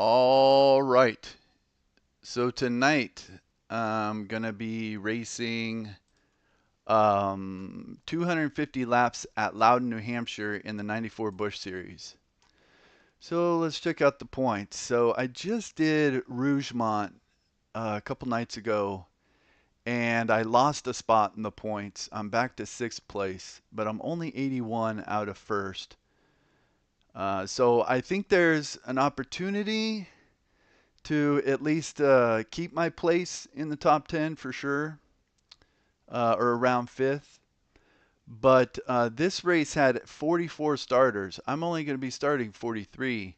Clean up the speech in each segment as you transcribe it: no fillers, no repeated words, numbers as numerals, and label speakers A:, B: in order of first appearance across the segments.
A: All right. So tonight I'm gonna be racing 250 laps at Loudon, New Hampshire in the 94 Busch Series. So let's check out the points. So I just did Rougemont a couple nights ago and I lost a spot in the points. I'm back to sixth place, but I'm only 81 out of first. So I think there's an opportunity to at least keep my place in the top 10 for sure, or around fifth. But this race had 44 starters. I'm only going to be starting 43,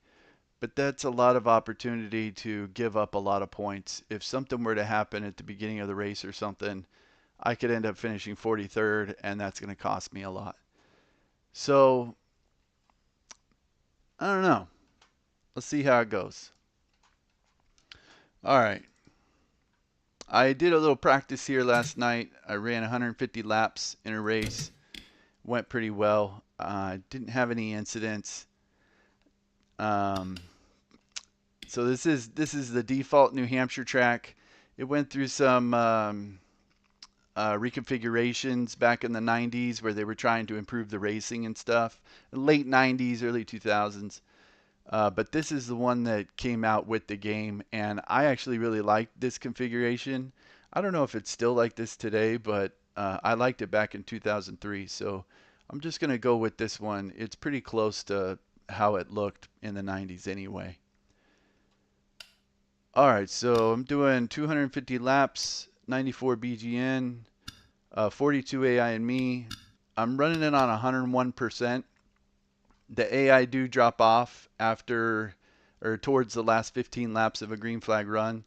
A: but that's a lot of opportunity to give up a lot of points. If something were to happen at the beginning of the race or something, I could end up finishing 43rd, and that's going to cost me a lot. So, I don't know. Let's see how it goes. All right. I did a little practice here last night. I ran 150 laps in a race. Went pretty well. Didn't have any incidents. So this is the default New Hampshire track. It went through some reconfigurations back in the 90s where they were trying to improve the racing and stuff. Late 90s, early 2000s. But this is the one that came out with the game, and I actually really liked this configuration. I don't know if it's still like this today, but I liked it back in 2003, so I'm just going to go with this one. It's pretty close to how it looked in the 90s anyway. Alright, so I'm doing 250 laps, 94 BGN, 42 AI and me. I'm running it on 101%. The AI do drop off after or towards the last 15 laps of a green flag run.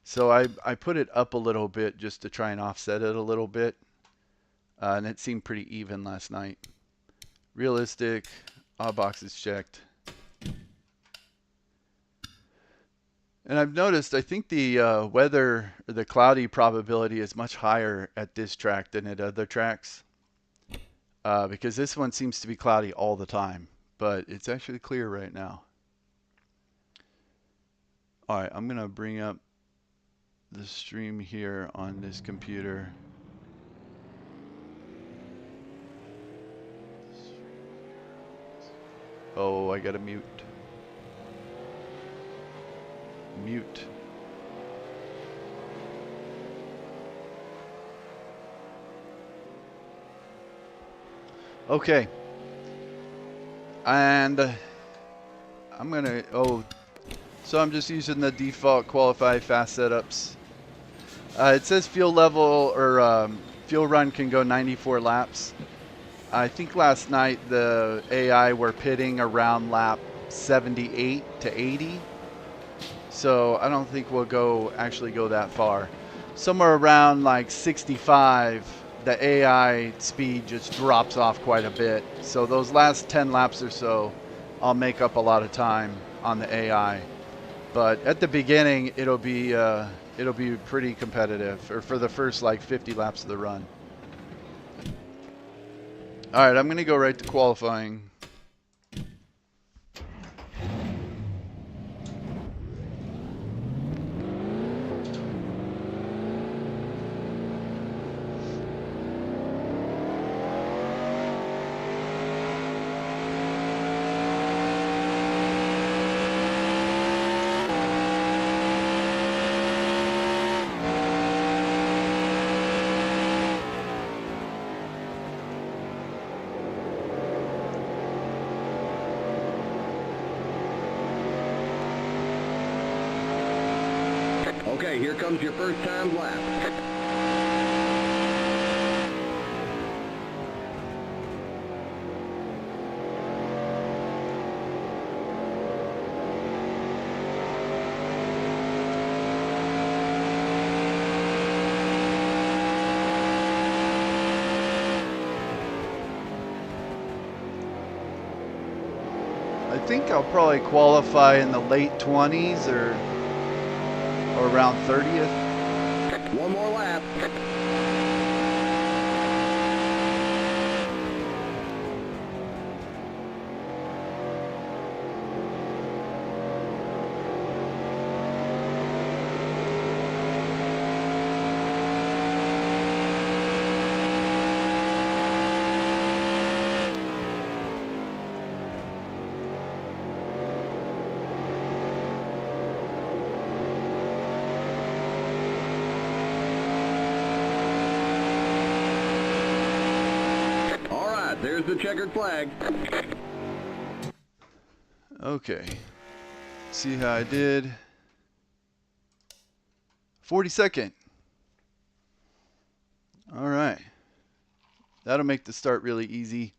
A: So I put it up a little bit just to try and offset it a little bit. And it seemed pretty even last night. Realistic, all boxes checked. And I've noticed, I think the weather, or the cloudy probability is much higher at this track than at other tracks. Because this one seems to be cloudy all the time. But it's actually clear right now. Alright, I'm going to bring up the stream here on this computer. Oh, I gotta mute. Mute. Okay. And I'm gonna, so I'm just using the default qualify fast setups. It says fuel level or fuel run can go 94 laps. I think last night the AI were pitting around lap 78 to 80. So I don't think we'll actually go that far. Somewhere around like 65, the AI speed just drops off quite a bit. So those last 10 laps or so, I'll make up a lot of time on the AI. But at the beginning, it'll be pretty competitive, or for the first like 50 laps of the run. All right, I'm gonna go right to qualifying.
B: Okay, here comes your first time lap.
A: I think I'll probably qualify in the late 20s or around 30th.
B: One more lap. the checkered flag.
A: Okay. See how I did. 42nd. All right. That'll make the start really easy.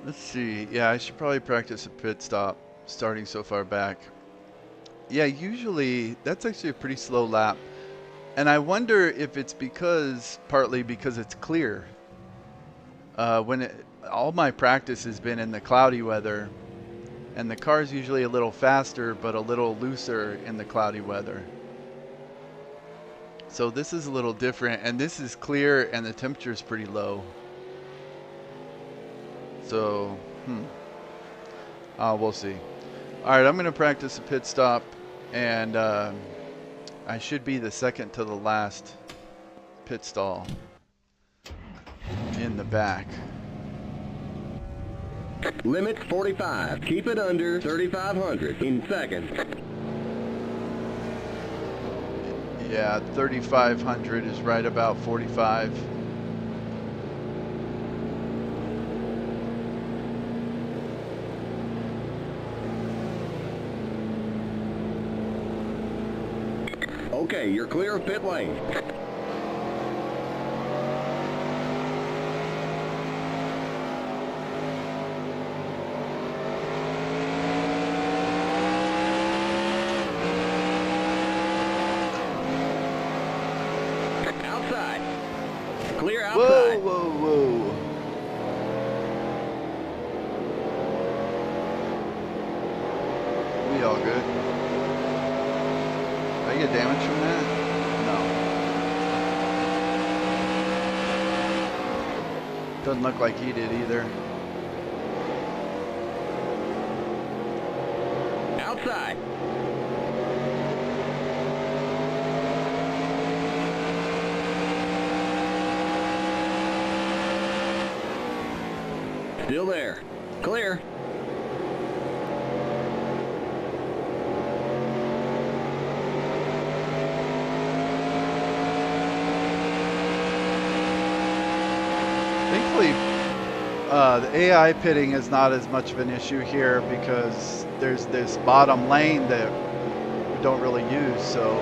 A: Let's see. Yeah, I should probably practice a pit stop starting so far back. Yeah, usually that's actually a pretty slow lap. And I wonder if it's partly because it's clear. All my practice has been in the cloudy weather, and the car's usually a little faster but a little looser in the cloudy weather. So this is a little different, and this is clear and the temperature is pretty low. So, we'll see. All right, I'm going to practice a pit stop, and I should be the second to the last pit stall in the back.
B: Limit 45. Keep it under 3,500 in second.
A: Yeah, 3,500 is right about 45.
B: Okay, you're clear of pit lane. Outside. Clear outside.
A: Whoa, whoa, whoa. We all good? Did I get damage from that? No. Doesn't look like he did either.
B: Outside. Still there. Clear.
A: Thankfully, the AI pitting is not as much of an issue here because there's this bottom lane that we don't really use, so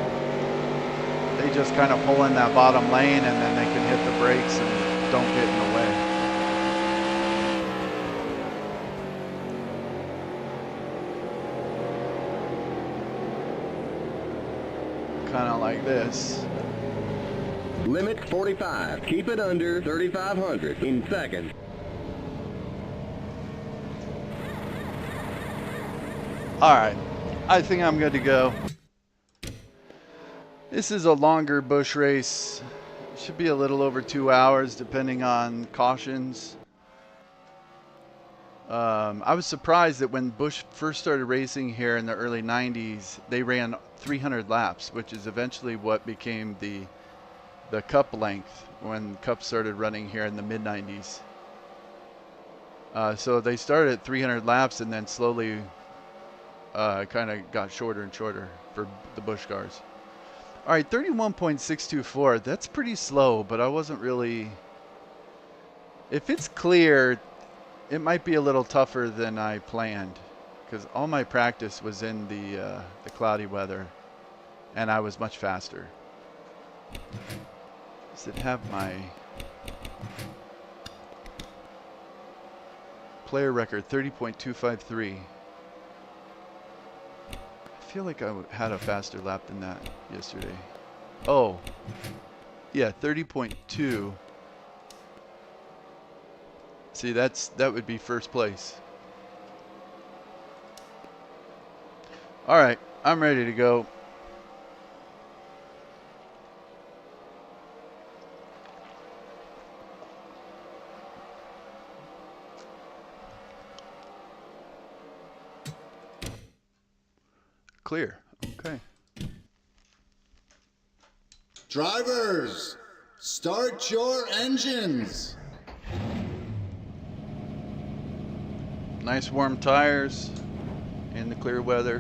A: they just kind of pull in that bottom lane and then they can hit the brakes and don't get in the way. Kind of like this.
B: Limit 45. Keep it under 3,500 in second.
A: All right, I think I'm good to go. This is a longer Busch race. Should be a little over 2 hours depending on cautions. I was surprised that when Busch first started racing here in the early 90s, they ran 300 laps, which is eventually what became the Cup length when Cup started running here in the mid 90s. So they started at 300 laps and then slowly kind of got shorter and shorter for the Busch cars. All right, 31.624. That's pretty slow, but I wasn't really. If it's clear, it might be a little tougher than I planned, because all my practice was in the cloudy weather, and I was much faster. Does it have my player record? 30.253. I feel like I had a faster lap than that yesterday. Oh, yeah, 30.2. See, that would be first place. All right, I'm ready to go. Clear. Okay.
C: Drivers, start your engines.
A: Nice warm tires in the clear weather.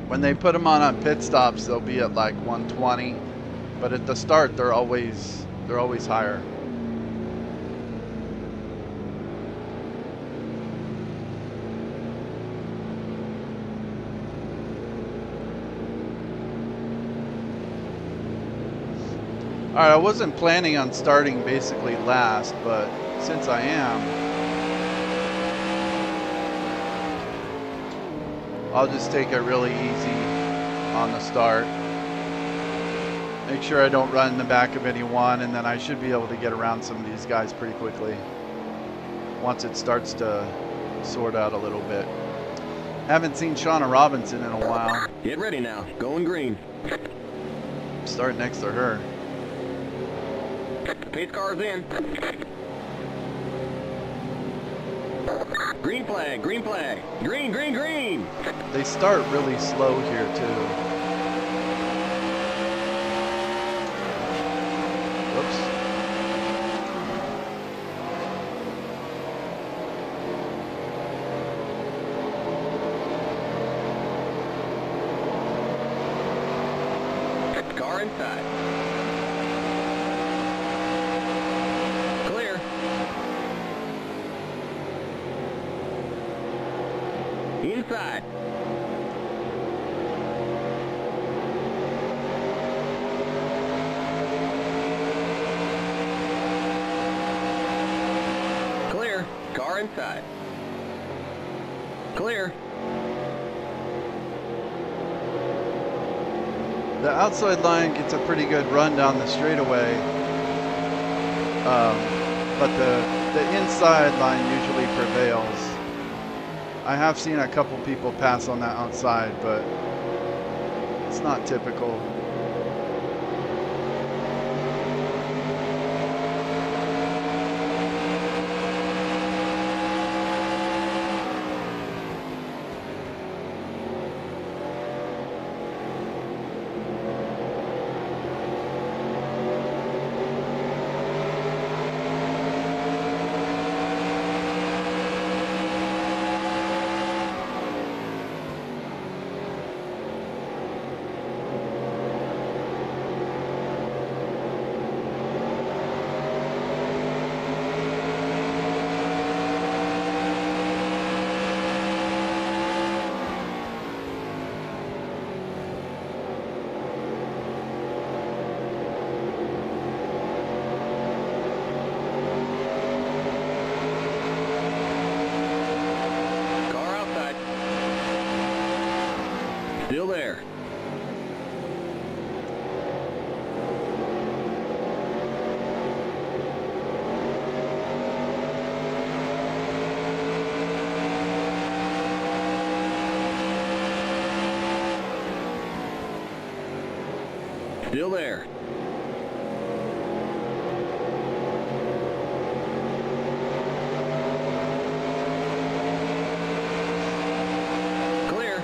A: When they put them on pit stops, they'll be at like 120, but at the start they're always higher. All right, I wasn't planning on starting basically last, but since I am, I'll just take it really easy on the start. Make sure I don't run in the back of anyone, and then I should be able to get around some of these guys pretty quickly once it starts to sort out a little bit. Haven't seen Shauna Robinson in a while.
B: Get ready now. Going green.
A: Start next to her.
B: Pace car's in. Green flag, green flag. Green, green, green.
A: They start really slow here too. Whoops.
B: Car inside. Clear. Inside. Clear. Car inside. Clear.
A: The outside line gets a pretty good run down the straightaway, but the inside line usually prevails. I have seen a couple people pass on that outside, but it's not typical.
B: Still there. Still there. Clear.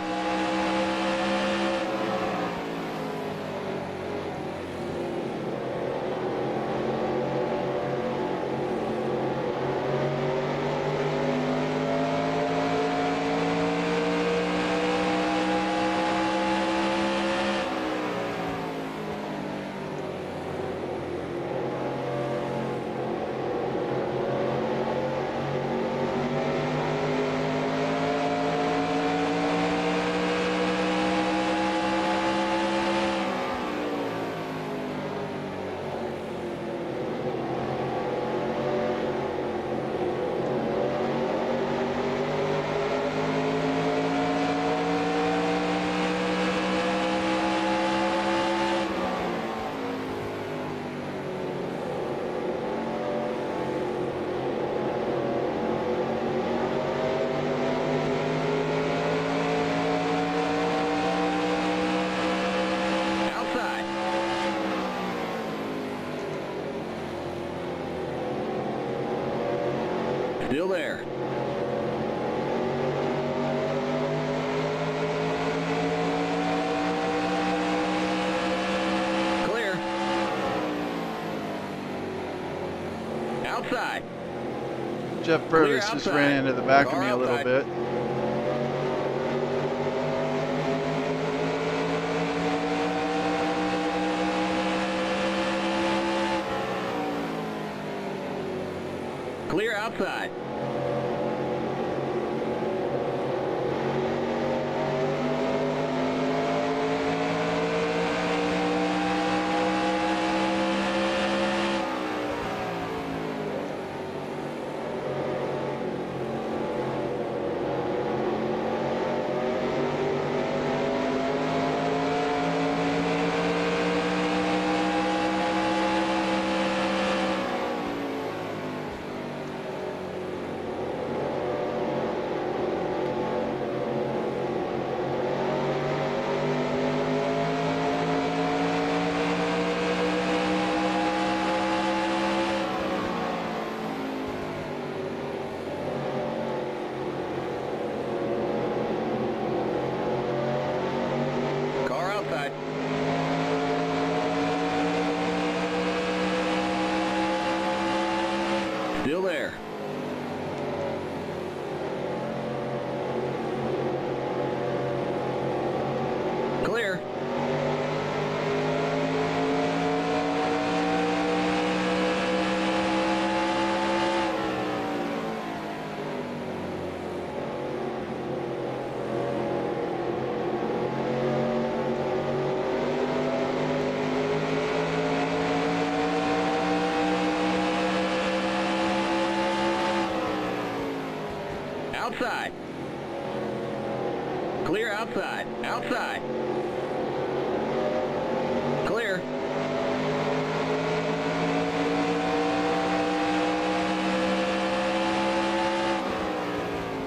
B: Still there. Clear. Outside.
A: Jeff Purvis just ran into the back of me a little bit.
B: Clear outside. Still there. Clear. Outside. Clear outside. Outside. Clear.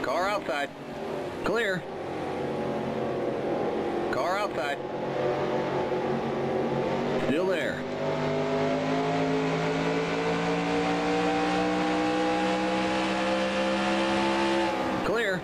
B: Car outside. Clear. Car outside. Still there. Clear.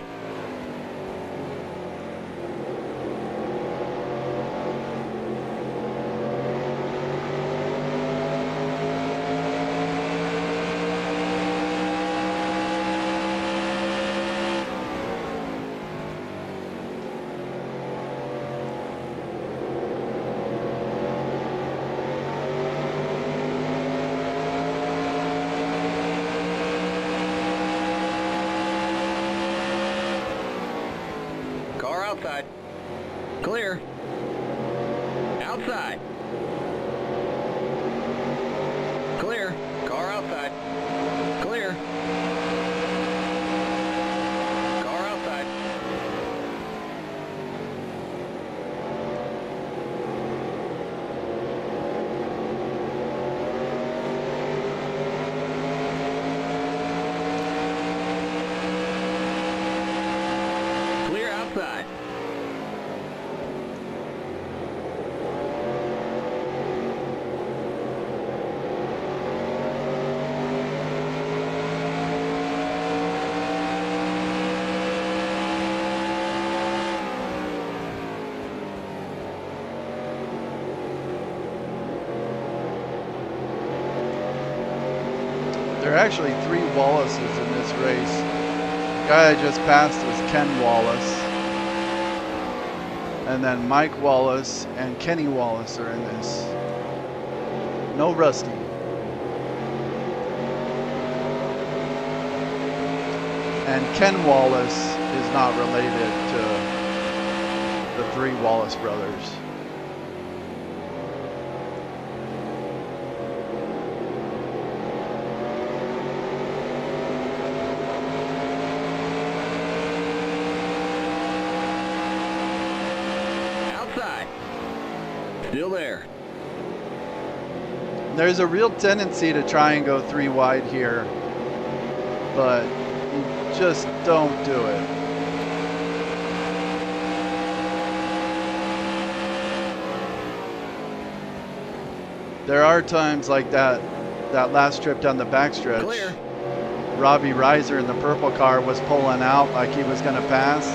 B: Outside. Clear. Outside. Clear. Car outside. Clear. Car outside. Clear outside.
A: There are actually 3 Wallaces in this race. The guy I just passed was Ken Wallace. And then Mike Wallace and Kenny Wallace are in this. No Rusty. And Ken Wallace is not related to the 3 Wallace brothers.
B: Still there.
A: There's a real tendency to try and go 3 wide here, but you just don't do it. There are times like that last trip down the backstretch.
B: Clear.
A: Robbie Reiser in the purple car was pulling out like he was going to pass,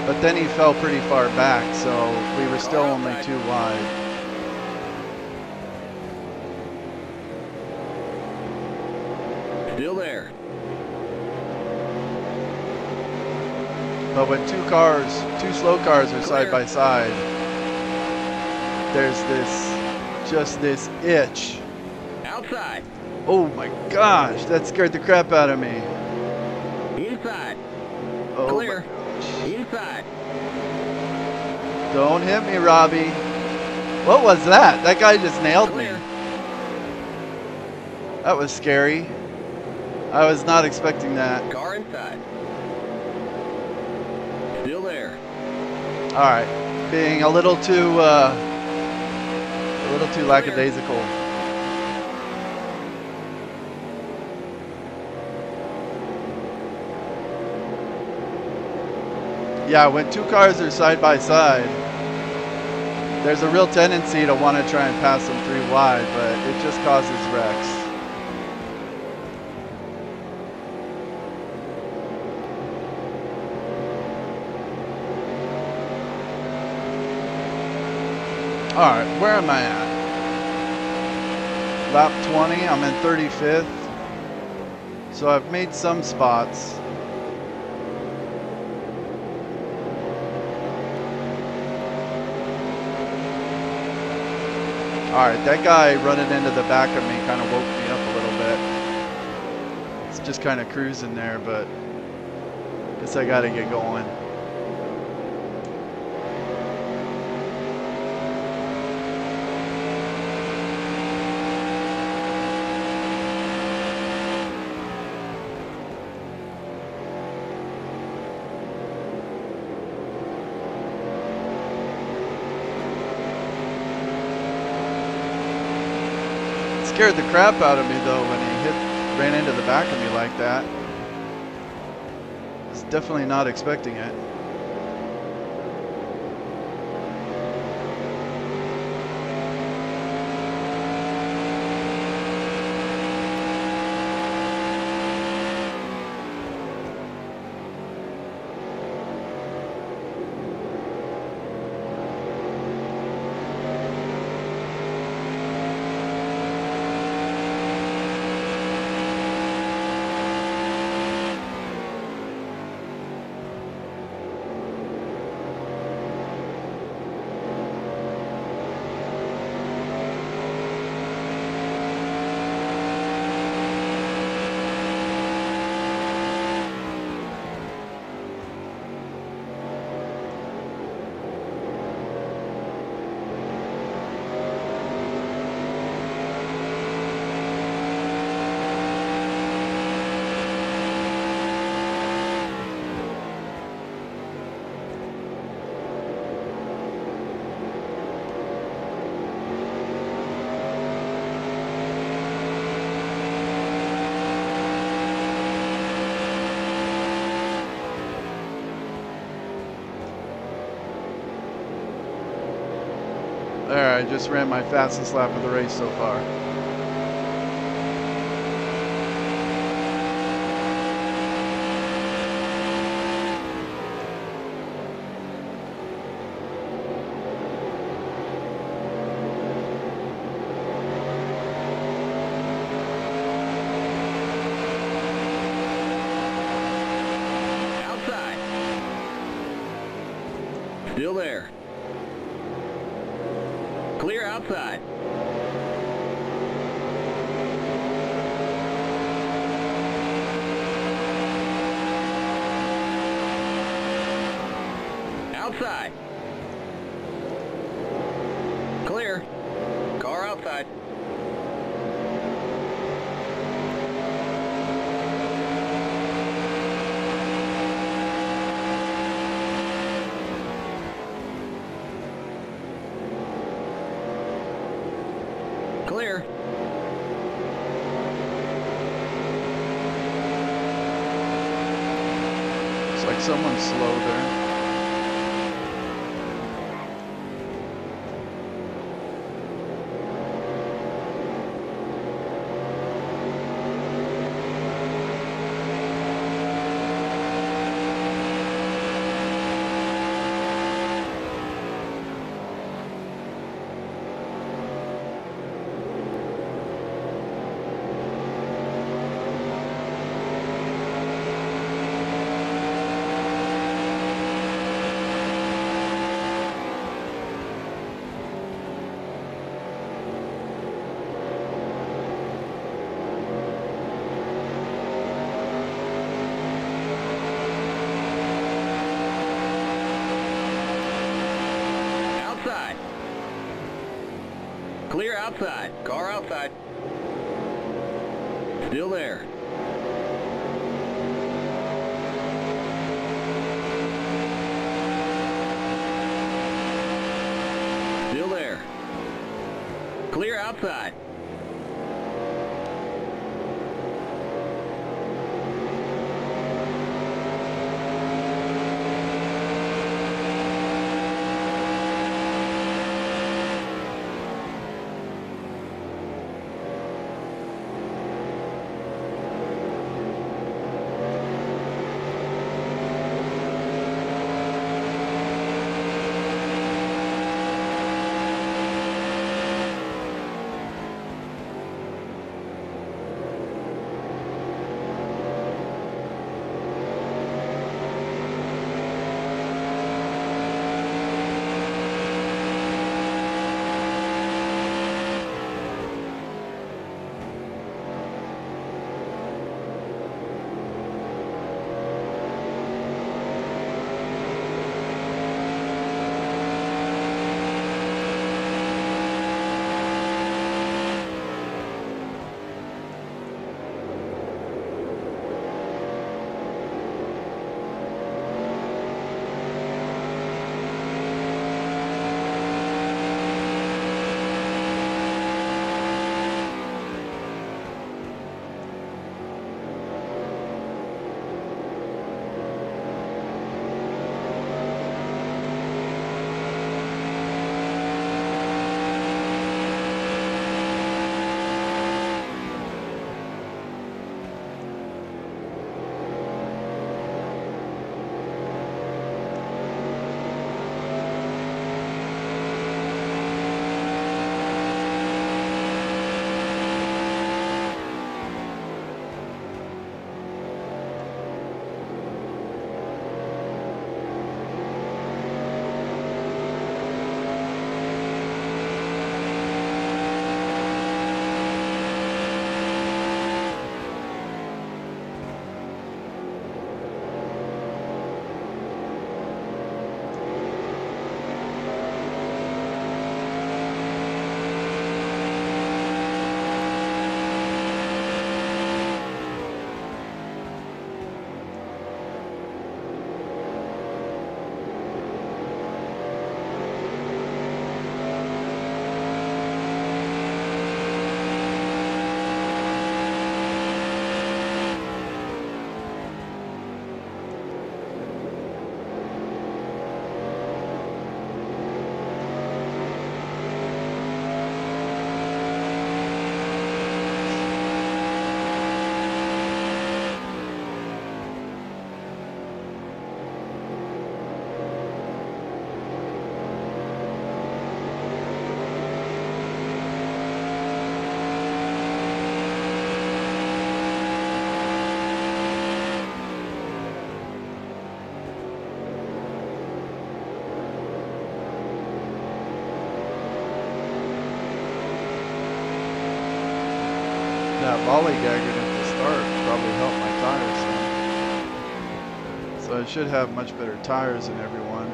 A: but then he fell pretty far back, so we were still only 2 wide.
B: Still there.
A: But when two slow cars are side by side, there's just this itch.
B: Outside.
A: Oh my gosh, that scared the crap out of me.
B: Inside.
A: Oh
B: Clear.
A: my gosh.
B: Inside.
A: Don't hit me, Robbie. What was that? That guy just nailed me.
B: Clear.
A: That was scary. I was not expecting that.
B: Car inside. Still there.
A: All right, being a little too lackadaisical. Yeah, when two cars are side by side, there's a real tendency to want to try and pass them 3 wide, but it just causes wrecks. All right, where am I at? Lap 20, I'm in 35th. So I've made some spots. All right, that guy running into the back of me kind of woke me up a little bit. It's just kind of cruising there, but guess I gotta get going. Scared the crap out of me though when he ran into the back of me like that. I was definitely not expecting it. There, I just ran my fastest lap of the race so far.
B: Outside. Still there. Clear outside. Outside. Clear. Car outside. Clear.
A: Looks like someone's slow there.
B: Clear outside. Car outside. Still there. Still there. Clear outside.
A: That lollygagging at the start probably helped my tires some. So I should have much better tires than everyone.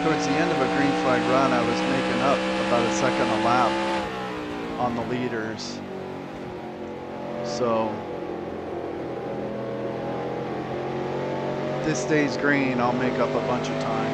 A: Towards the end of a green flag run, I was making up about a second a lap on the leaders. So if this stays green, I'll make up a bunch of time.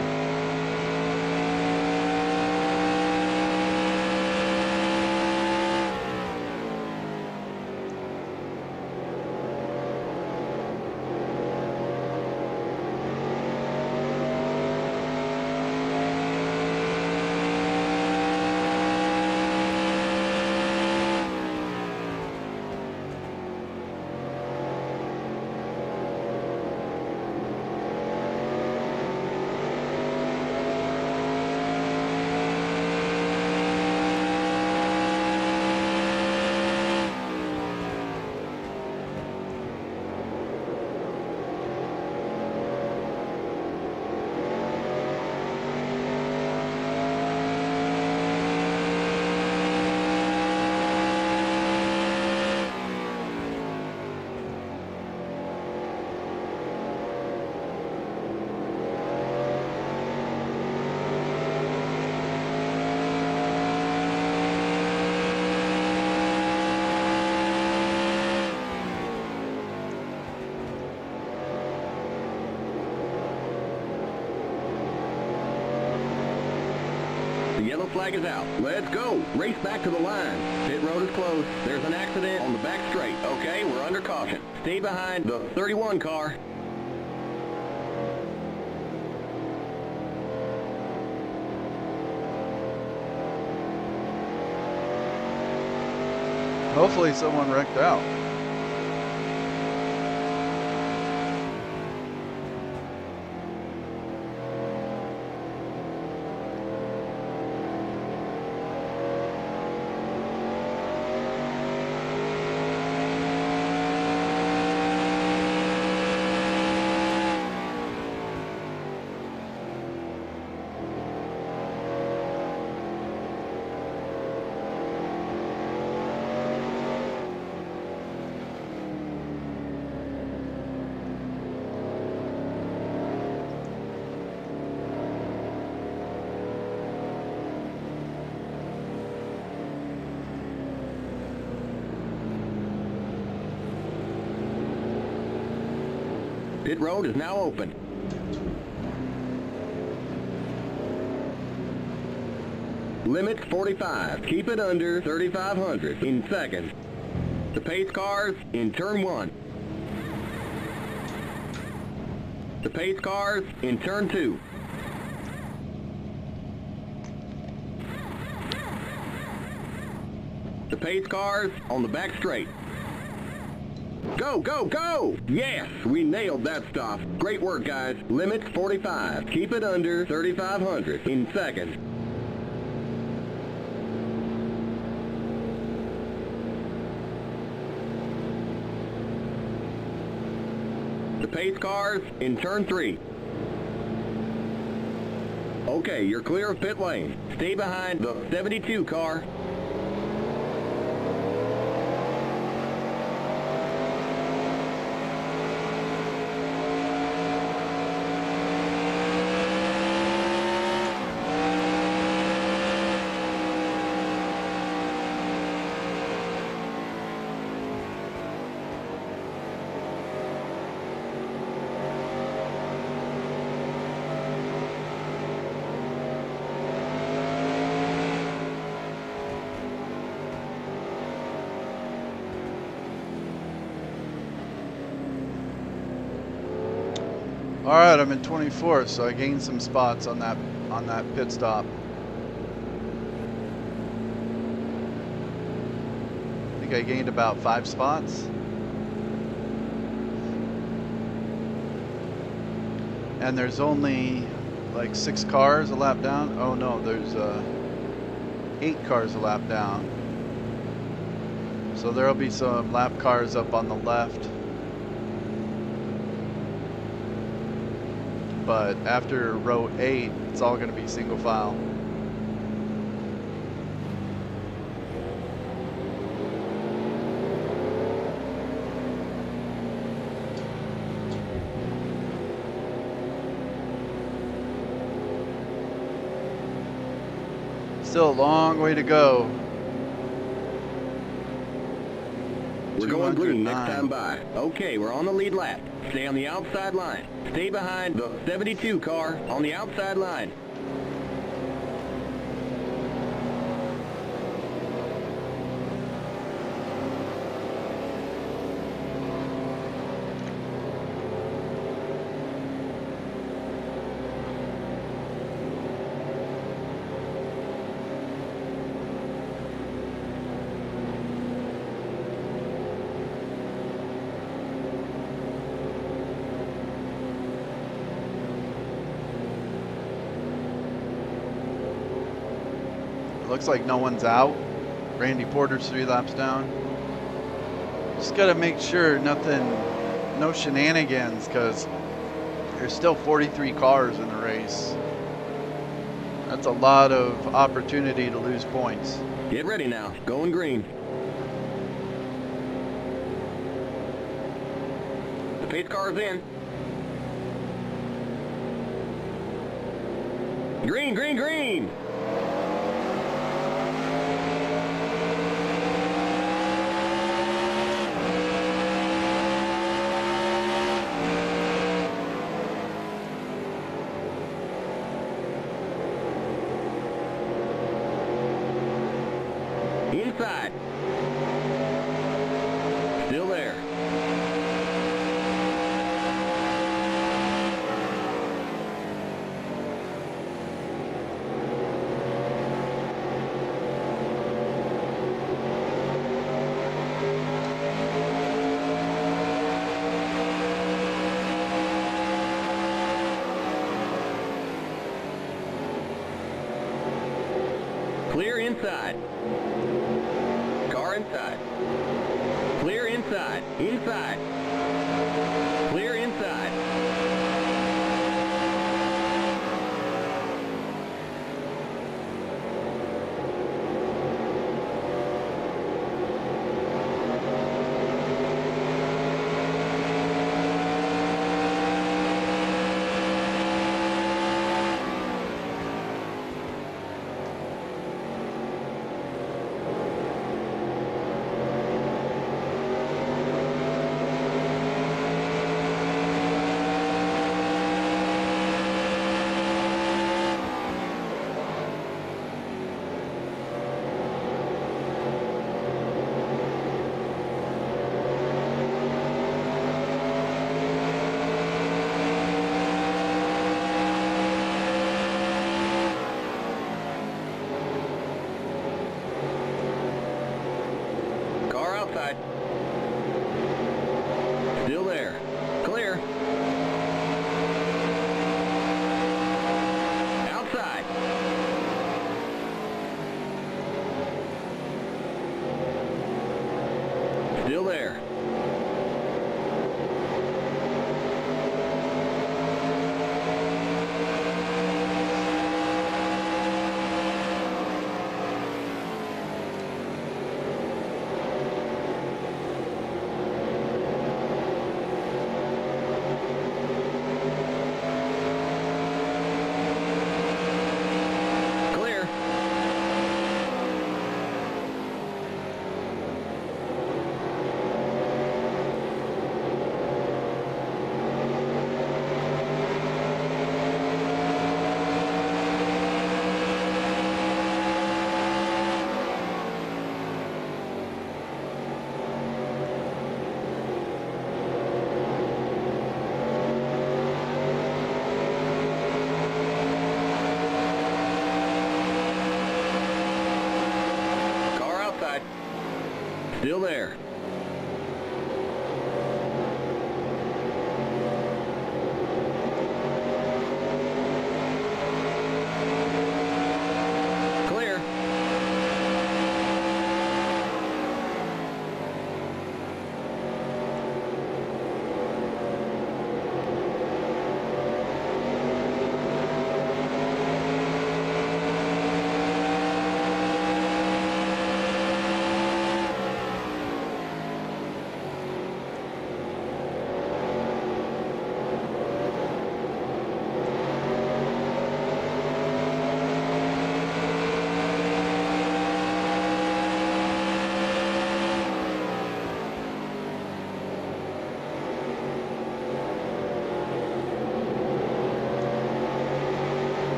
B: flag is out. Let's go. Race back to the line. Pit road is closed. There's an accident on the back straight. Okay, we're under caution. Stay behind the 31 car.
A: Hopefully someone wrecked out.
B: Pit road is now open. Limit 45. Keep it under 3,500 in seconds. The pace cars in turn 1. The pace cars in turn 2. The pace cars on the back straight. Go, go, go! Yes, we nailed that stop. Great work, guys. Limit 45. Keep it under 3,500 in seconds. The pace cars in turn 3. Okay, you're clear of pit lane. Stay behind the 72 car.
A: All right, I'm in 24th, so I gained some spots on that pit stop. I think I gained about 5 spots. And there's only like 6 cars a lap down. Oh no, there's 8 cars a lap down. So there'll be some lap cars up on the left. But after row 8, it's all going to be single file. Still a long way to go.
B: We're going green next time by. Okay, we're on the lead lap. Stay on the outside line. Stay behind the 72 car on the outside line.
A: Looks like no one's out. Randy Porter's 3 laps down. Just gotta make sure no shenanigans, because there's still 43 cars in the race. That's a lot of opportunity to lose points.
B: Get ready now, going green. The pace car's in. Green, green, green! inside. Car inside. Clear inside. Inside. Clear inside. Outside. Still there. Clear. Outside. Still there. Still there. Clear.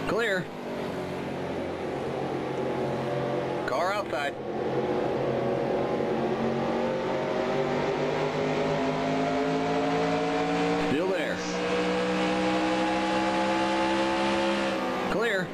B: Clear. Car outside. Still there. Clear.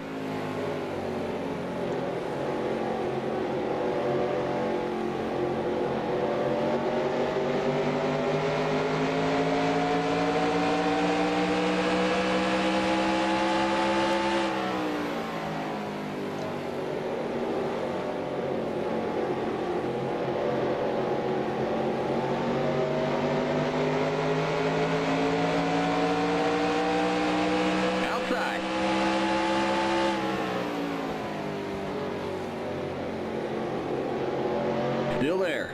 B: Still there.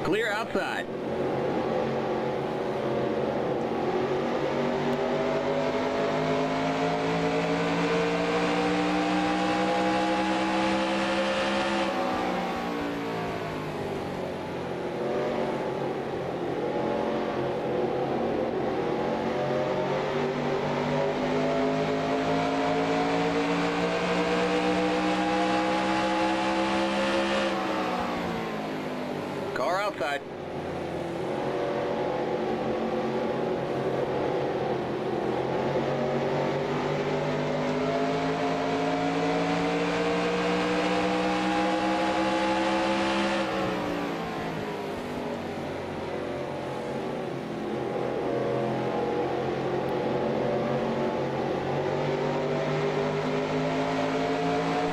B: Clear outside. outside.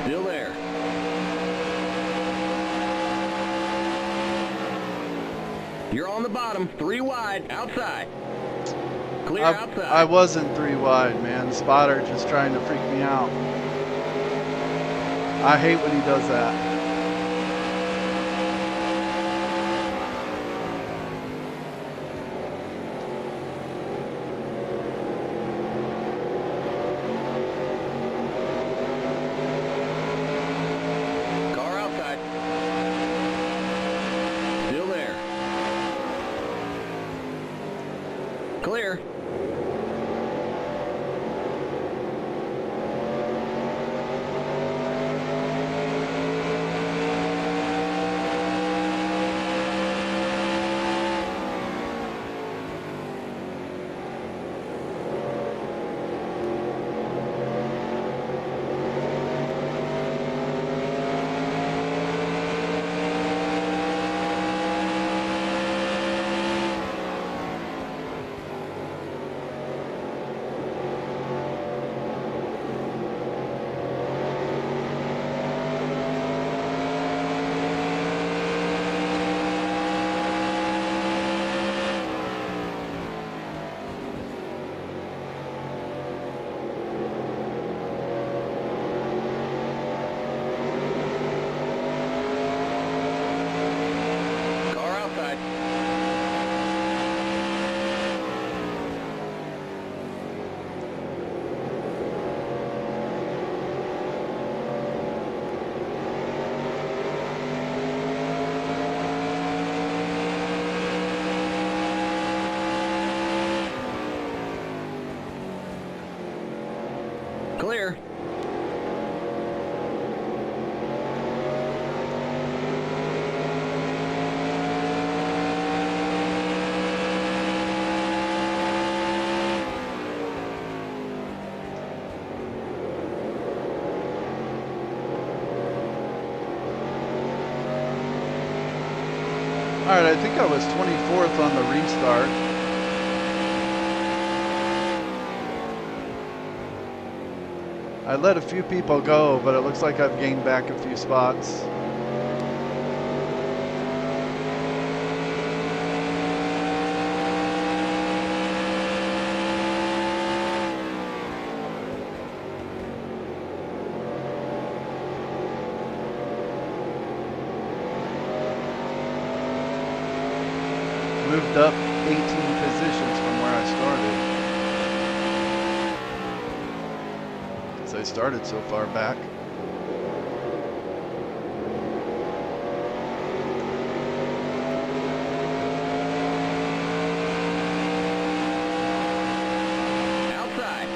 B: Still there. You're on the bottom, 3 wide, outside. Clear outside.
A: I wasn't 3 wide, man. The spotter just trying to freak me out. I hate when he does that.
B: Car outside. Still there. Clear. Car outside. Clear.
A: All right, I think I was 24th on the restart. I let a few people go, but it looks like I've gained back a few spots. Moved up 18 positions from where I started. As I started so far back.
B: Outside.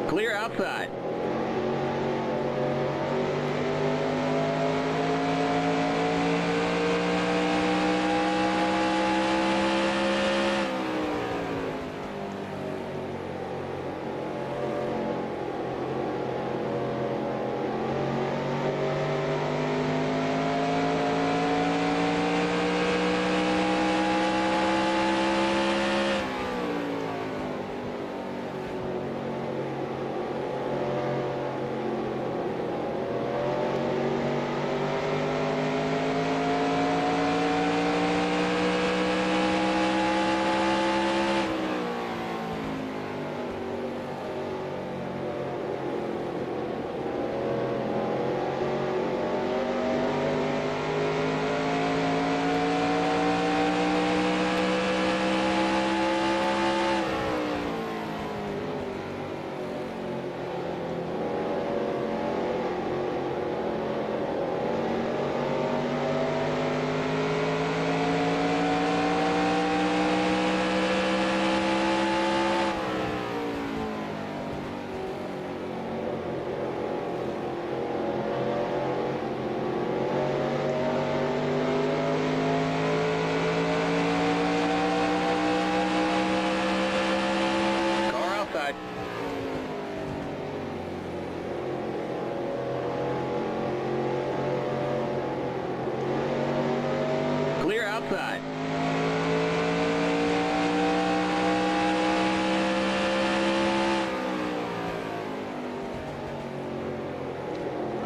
B: Clear outside.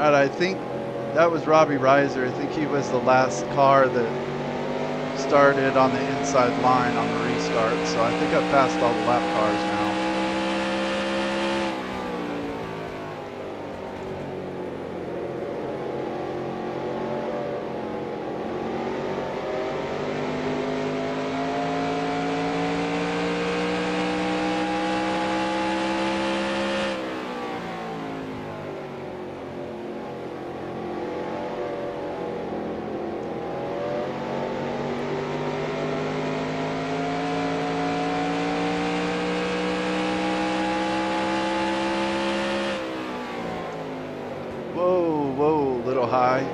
A: Alright, I think that was Robbie Reiser. I think he was the last car that started on the inside line on the restart. So I think I've passed all the lap cars now. Whoa, whoa, little high.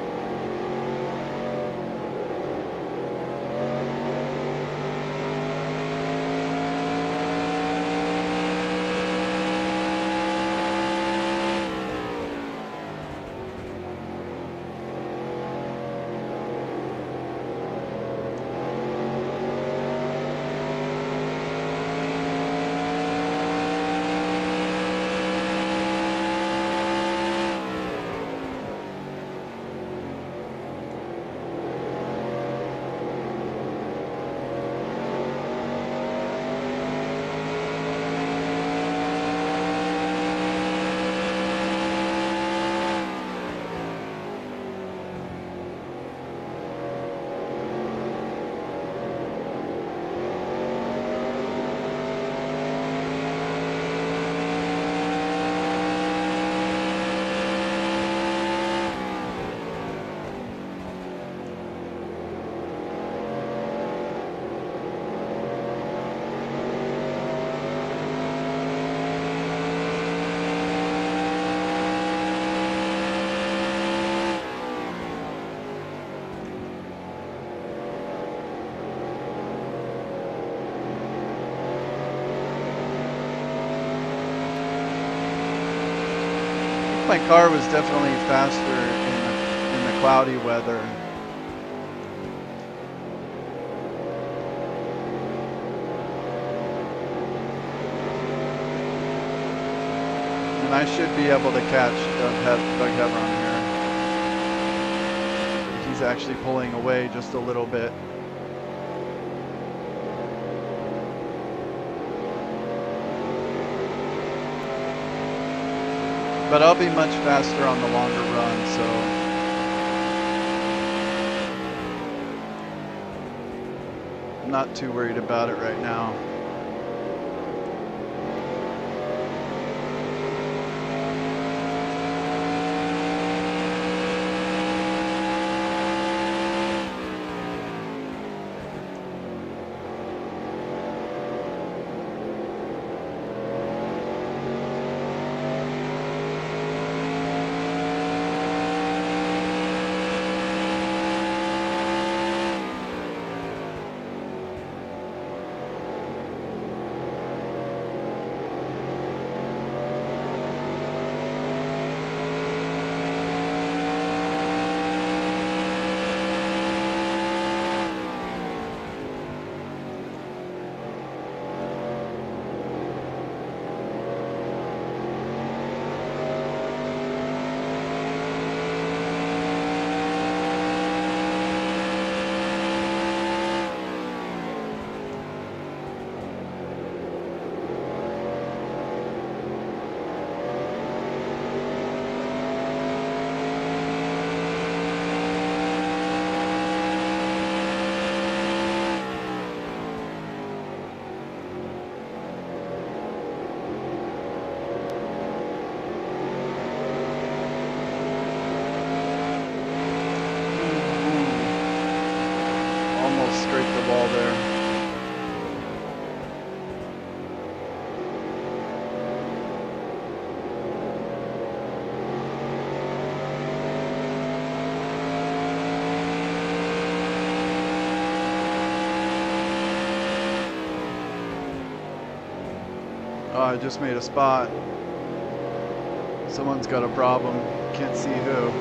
A: My car was definitely faster in the cloudy weather. And I should be able to catch Doug Heveron here. He's actually pulling away just a little bit. But I'll be much faster on the longer run, so I'm not too worried about it right now. Scraped the wall there. Oh, I just made a spot. Someone's got a problem. Can't see who.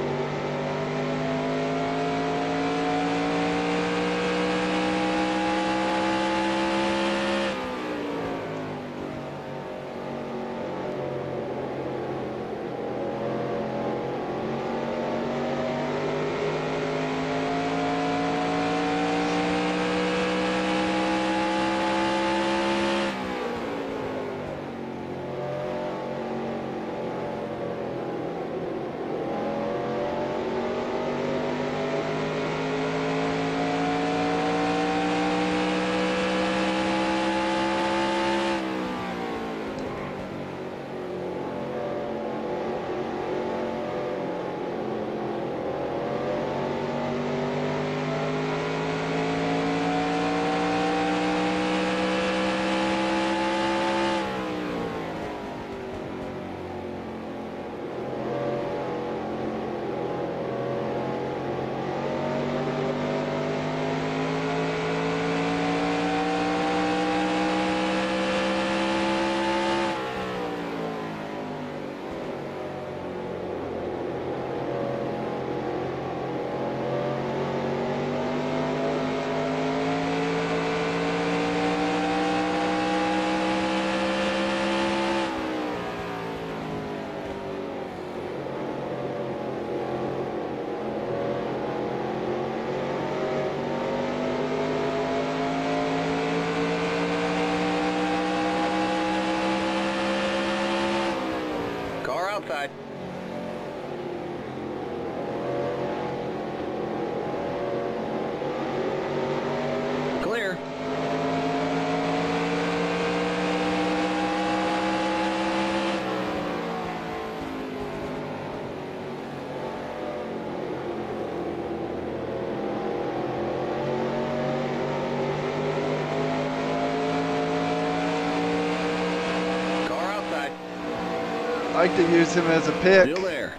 A: like to use him as a pick.
B: Still there.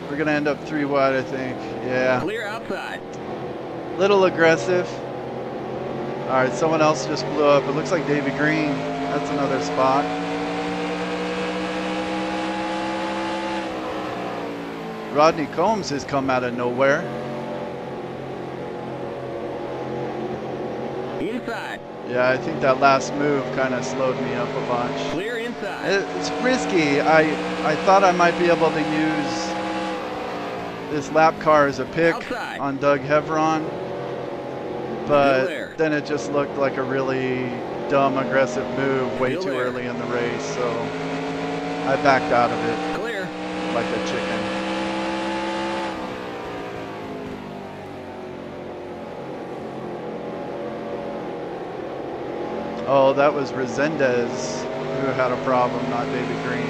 A: We're gonna end up 3 wide, I think. Yeah.
B: Clear outside.
A: Little aggressive. All right, someone else just blew up. It looks like Davy Green. That's another spot. Rodney Combs has come out of nowhere.
B: Inside.
A: Yeah, I think that last move kind of slowed me up a bunch.
B: Clear inside.
A: It's risky. I thought I might be able to use this lap car as a pick
B: Outside.
A: on Doug Hevron, but
B: there.
A: then it just looked like a really dumb, aggressive move way
B: Still
A: too
B: there.
A: early in the race, so I backed out of it
B: Clear.
A: like a chicken. Oh, that was Resendez who had a problem, not David Green.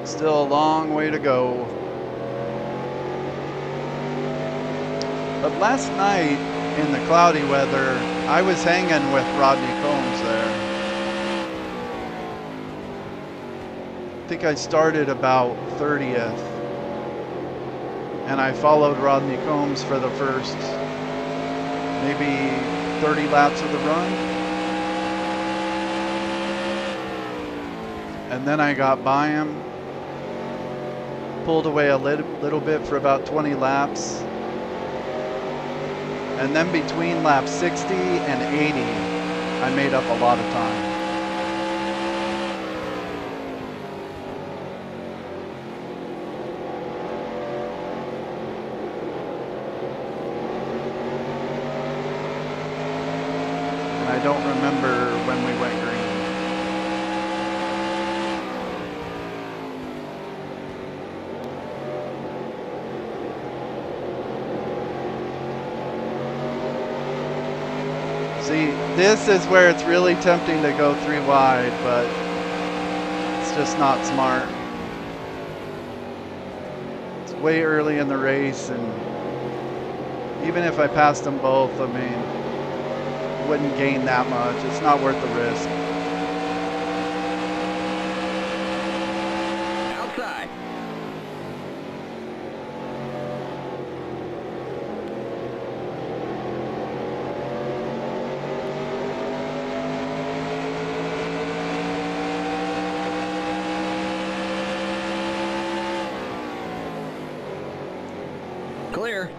A: Still a long way to go. But last night in the cloudy weather, I was hanging with Rodney Combs there. I think I started about 30th. And I followed Rodney Combs for the first maybe 30 laps of the run. And then I got by him. Pulled away a little bit for about 20 laps. And then between laps 60 and 80, I made up a lot of time. And I don't remember when we went green. See, this is where it's really tempting to go 3 wide, but it's just not smart. It's way early in the race, and even if I passed them both, I mean, wouldn't gain that much. It's not worth the risk.
B: Outside. Clear.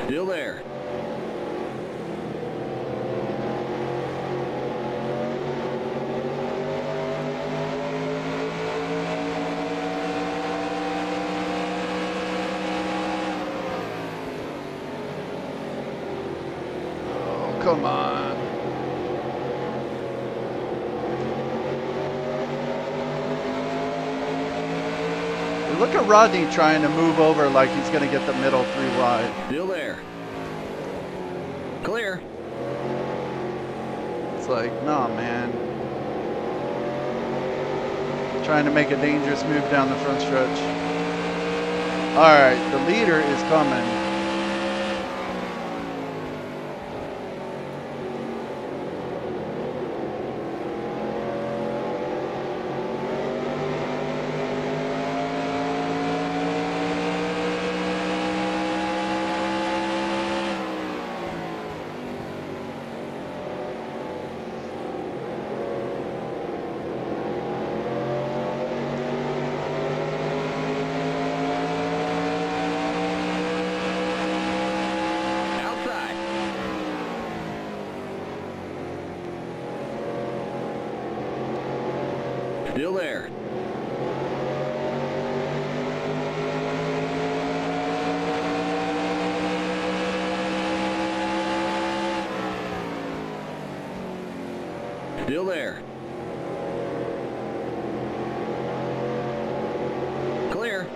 B: Still there.
A: Oh, come on. Look at Rodney trying to move over like he's going to get the middle 3 wide.
B: Still there. Clear.
A: It's like, nah, man. Trying to make a dangerous move down the front stretch. All right, the leader is coming.
B: Still there. Still there. Clear.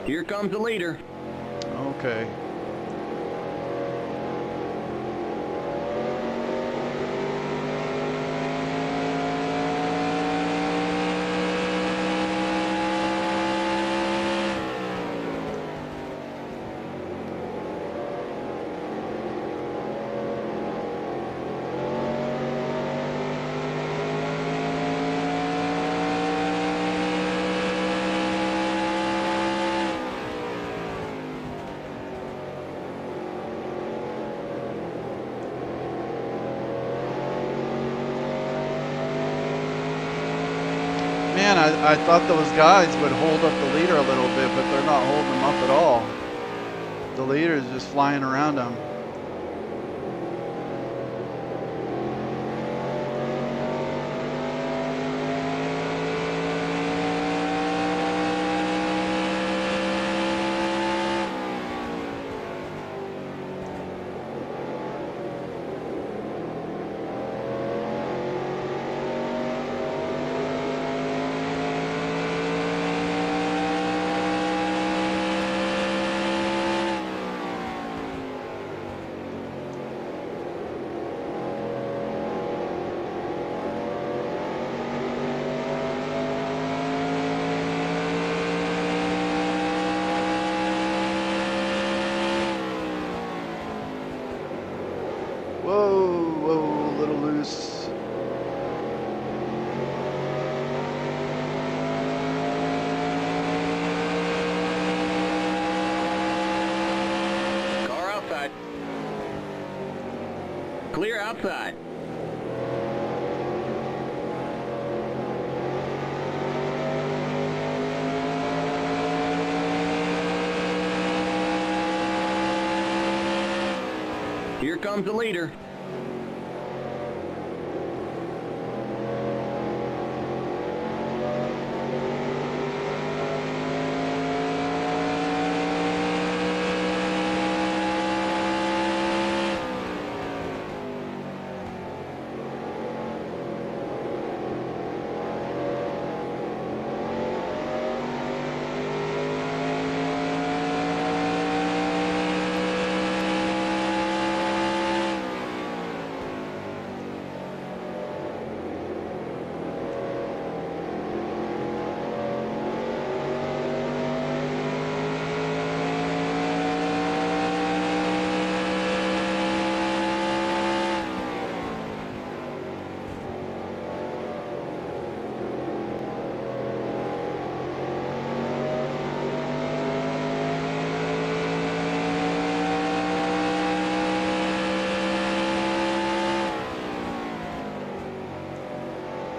B: Here comes the leader.
A: Okay. Man, I thought those guys would hold up the leader a little bit, but they're not holding him up at all. The leader is just flying around him. Whoa, whoa, a little loose.
B: Car outside. Clear outside. Here comes the leader.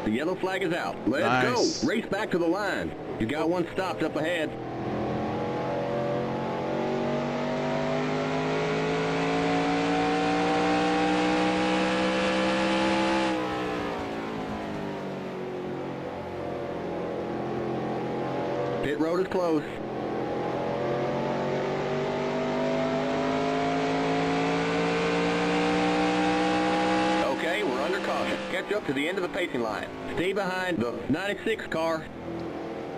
B: The yellow flag is out. Let's
A: Nice.
B: go. Race back to the line. You got one stopped up ahead. Pit road is closed. Okay, we're under caution. Catch up to the end of the pacing line. Stay behind the 96 car.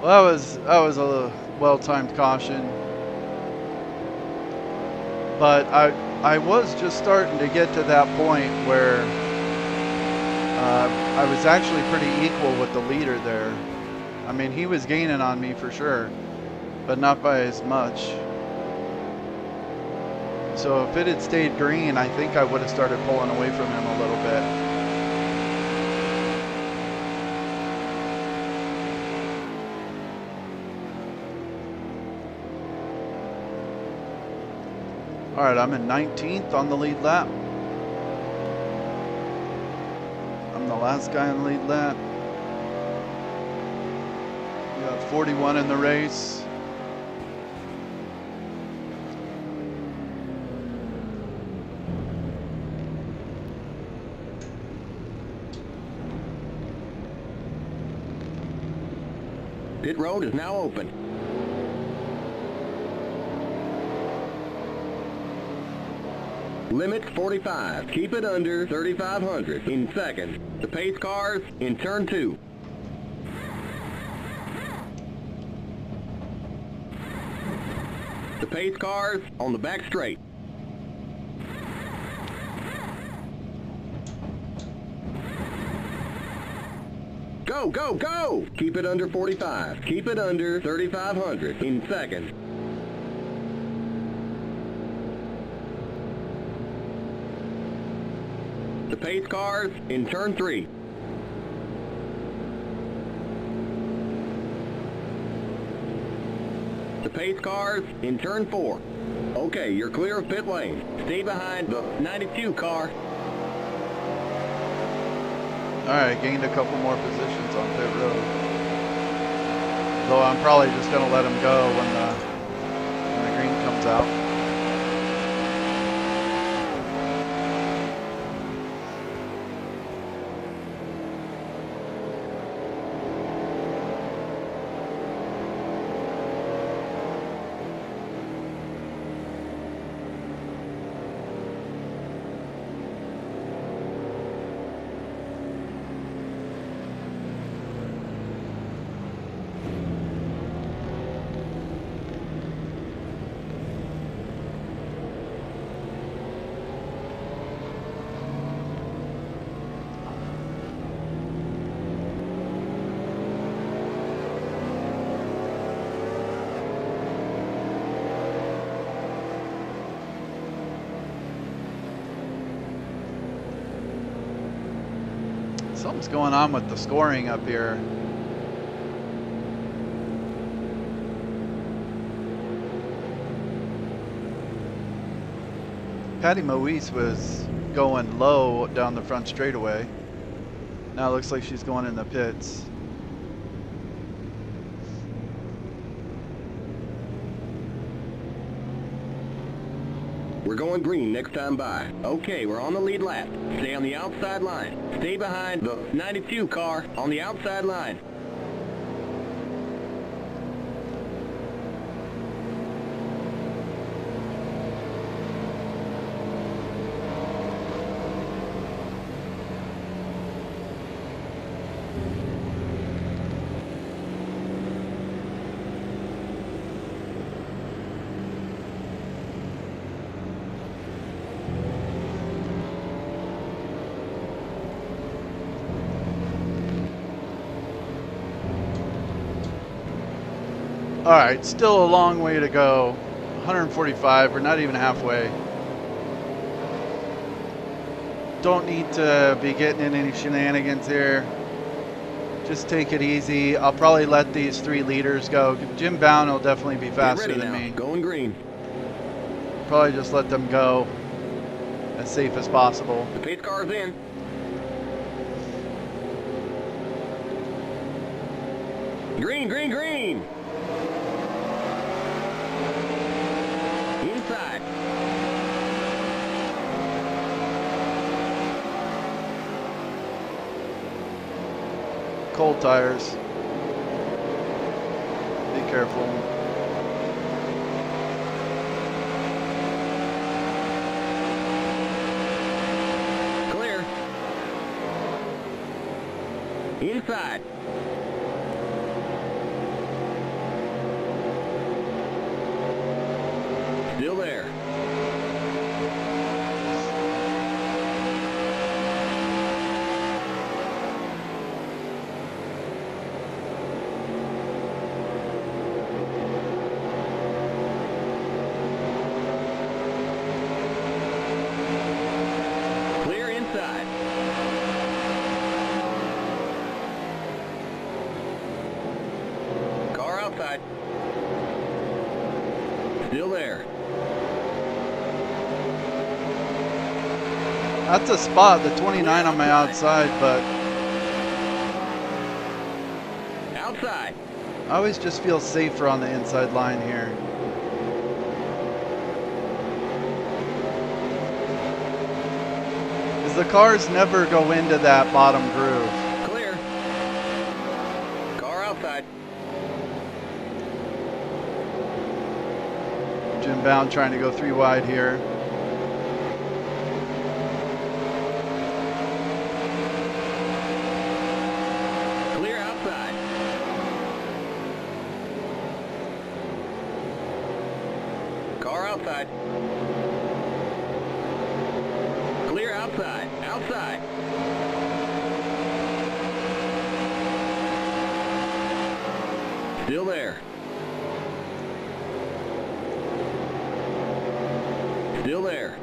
A: Well, that was a well-timed caution, but I was just starting to get to that point where I was actually pretty equal with the leader there. I mean, he was gaining on me for sure, but not by as much. So if it had stayed green, I think I would have started pulling away from him a little bit. All right, I'm in 19th on the lead lap. I'm the last guy on the lead lap. We got 41 in the race.
B: Pit road is now open. Limit 45. Keep it under 3,500 in second. The pace cars in turn 2. The pace cars on the back straight. Go, go, go! Keep it under 45. Keep it under 3,500 in second. The pace cars in turn 3. The pace cars in turn 4. Okay, you're clear of pit lane. Stay behind the 92 car.
A: All right, gained a couple more positions on pit road. Though I'm probably just gonna let him go when the green comes out. Something's going on with the scoring up here. Patty Moise was going low down the front straightaway. Now it looks like she's going in the pits.
B: We're going green next time by. Okay, we're on the lead lap. Stay on the outside line. Stay behind the 92 car on the outside line.
A: All right, still a long way to go. 145, we're not even halfway. Don't need to be getting in any shenanigans here. Just take it easy. I'll probably let these 3 leaders go. Jim Bound will definitely be faster than me.
B: Going green.
A: Probably just let them go as safe as possible.
B: The pace car's in. Green, green, green. Inside.
A: Cold tires. Be careful.
B: Clear. Inside. Still there. Clear inside. Car outside. Still there.
A: That's a spot, the 29 on my outside, but
B: Outside.
A: I always just feel safer on the inside line here. Because the cars never go into that bottom groove.
B: Clear. Car outside.
A: Jim Bound trying to go 3 wide here.
B: Clear outside. Car outside. Clear outside. Outside. Still there. Still there.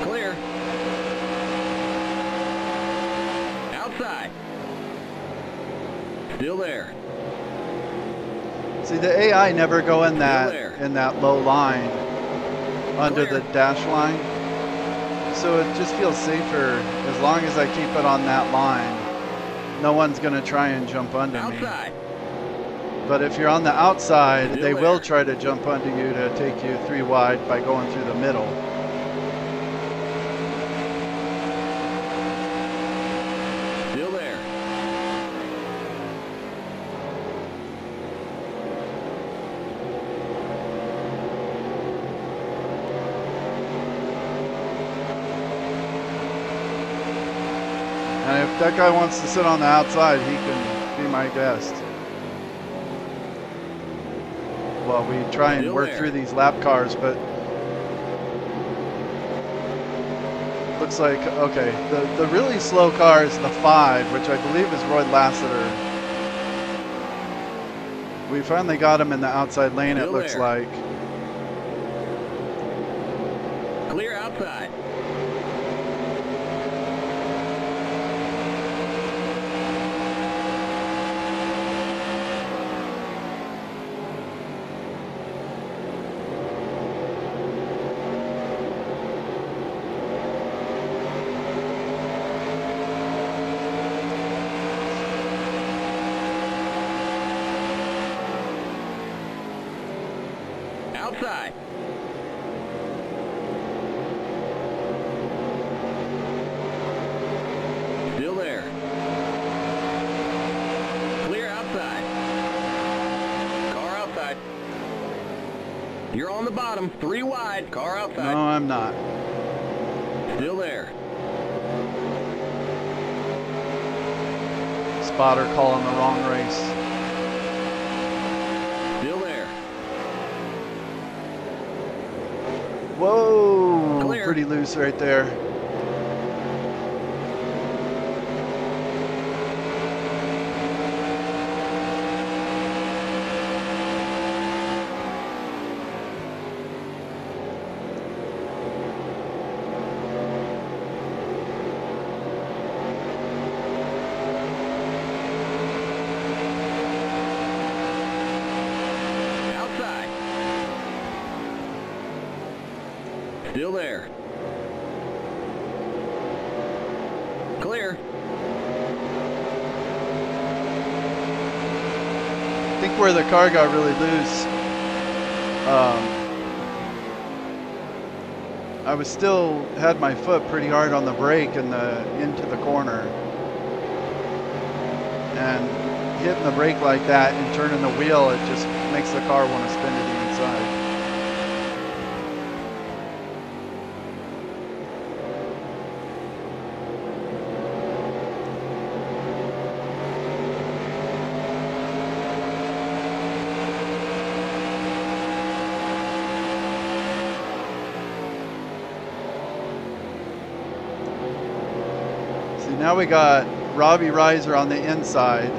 B: Clear. Outside. Still there.
A: See, the AI never go in that low line under
B: Clear.
A: the dash line. So it just feels safer as long as I keep it on that line. No one's going to try and jump under me.
B: Outside.
A: But if you're on the outside,
B: Still
A: they will
B: there.
A: try to jump under you to take you 3 wide by going through the middle.
B: Still there.
A: And if that guy wants to sit on the outside, he can be my guest. Well, we try and
B: Still
A: work
B: there.
A: through these lap cars, but looks like, okay, the really slow car is the 5, which I believe is Roy Lassiter. We finally got him in the outside lane, it
B: Still
A: looks
B: there.
A: like.
B: Clear outside. Outside. Still there. Clear outside. Car outside. You're on the bottom. 3 wide. Car outside.
A: No, I'm not.
B: Still there.
A: Spotter calling the wrong race.
B: Still there.
A: Whoa!
B: Clear.
A: Pretty loose right there.
B: Outside. Still there. Clear.
A: I think where the car got really loose, I was still had my foot pretty hard on the brake in into the corner, and hitting the brake like that and turning the wheel, it just makes the car want to spin to the inside. Now we got Robbie Reiser on the inside,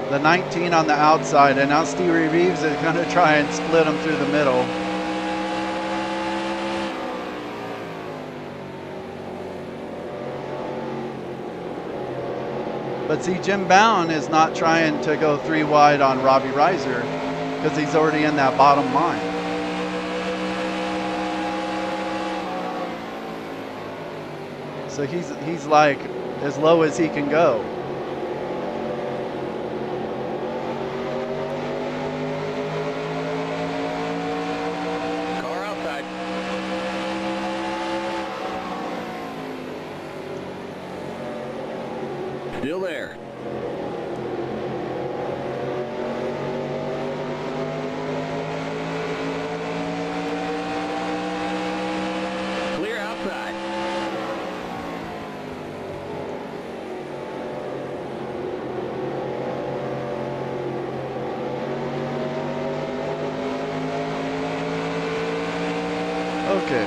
A: the 19 on the outside, and now Stevie Reeves is going to try and split them through the middle. But see, Jim Bound is not trying to go 3 wide on Robbie Reiser because he's already in that bottom line. So he's like as low as he can go.
B: Car outside. Still there. Clear outside.
A: Okay.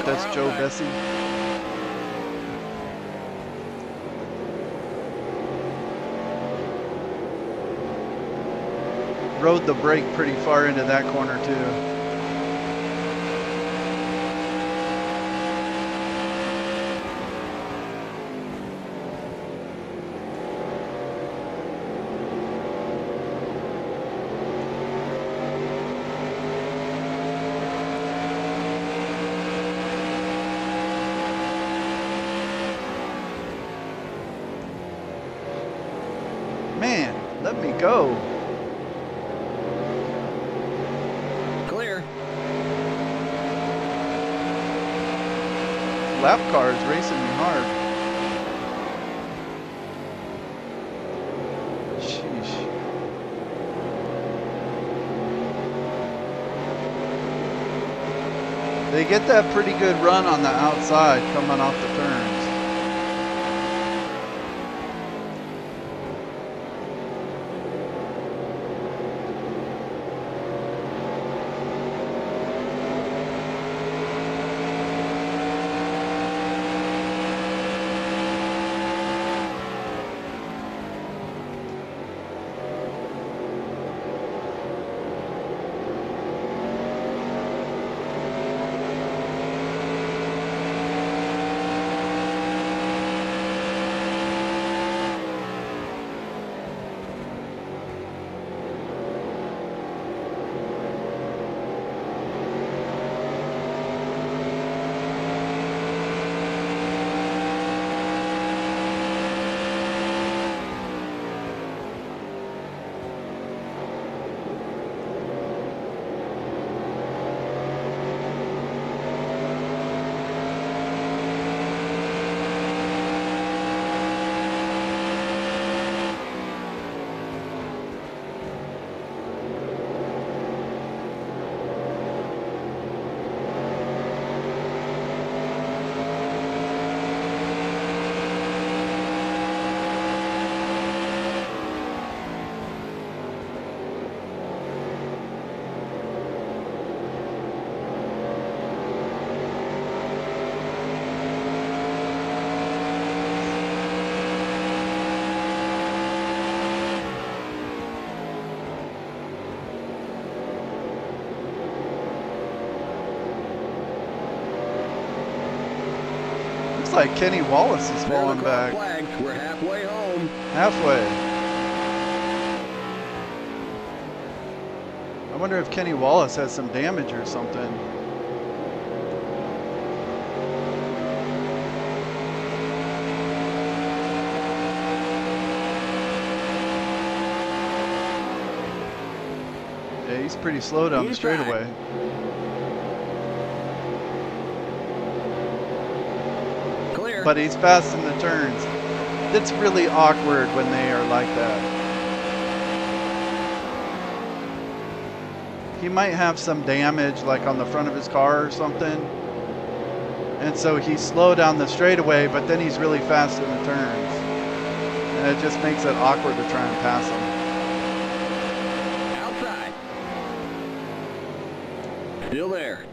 A: That's Joe Bessie. Rode the brake pretty far into that corner too. Man, let me go.
B: Clear.
A: Lap car is racing me hard. Sheesh. They get that pretty good run on the outside coming off the turns. looks like Kenny Wallace is
B: There
A: falling
B: the car
A: back.
B: flags. We're halfway home.
A: Halfway. I wonder if Kenny Wallace has some damage or something. Yeah, he's pretty slow down the straightaway.
B: Clear.
A: But he's fast in the turns. It's really awkward when they are like that. He might have some damage like on the front of his car or something. And so he's slow down the straightaway, but then he's really fast in the turns. And it just makes it awkward to try and pass him.
B: Outside. Still there.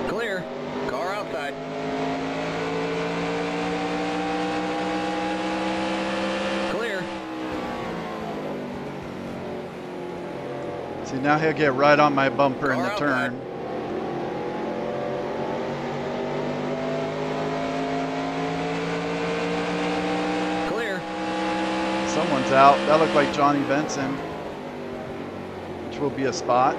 B: Clear. Car outside. Clear.
A: See, now he'll get right on my bumper in the
B: Car outside.
A: turn.
B: Clear.
A: Someone's out. That looked like Johnny Benson, which will be a spot.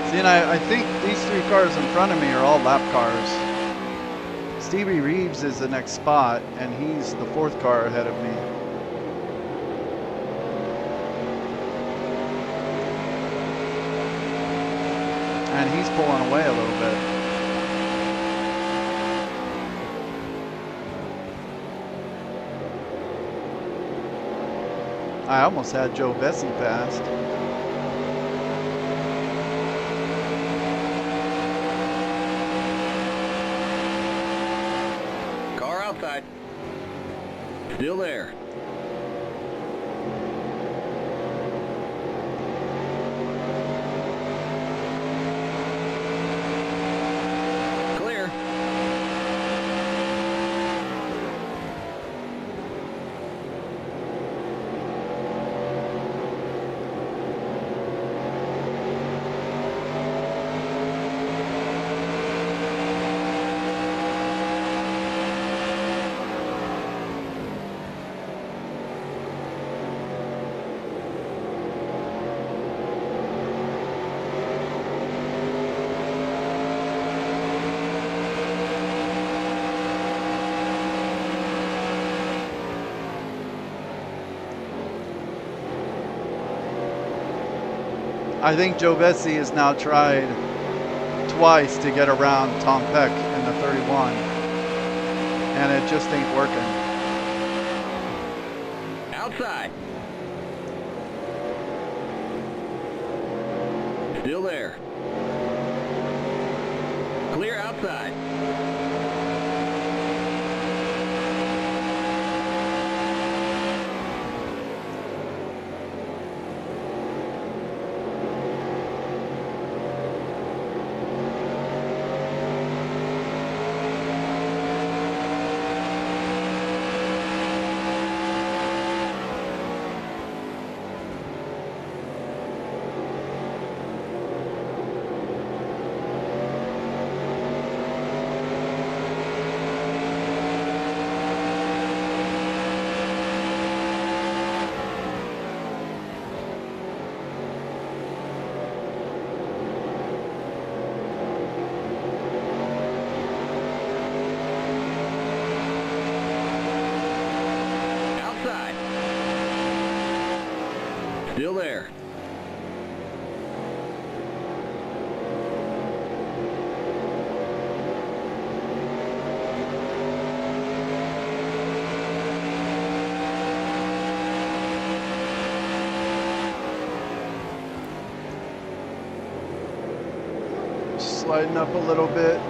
A: See, and I think these three cars in front of me are all lap cars. Stevie Reeves is the next spot, and he's the fourth car ahead of me. And he's pulling away a little bit. I almost had Joe Bessie passed.
B: Car outside. Still there. Clear.
A: I think Joe Bessie has now tried twice to get around Tom Peck in the 31, and it just ain't working.
B: Outside. Still there. Clear outside. Still there.
A: sliding up a little bit.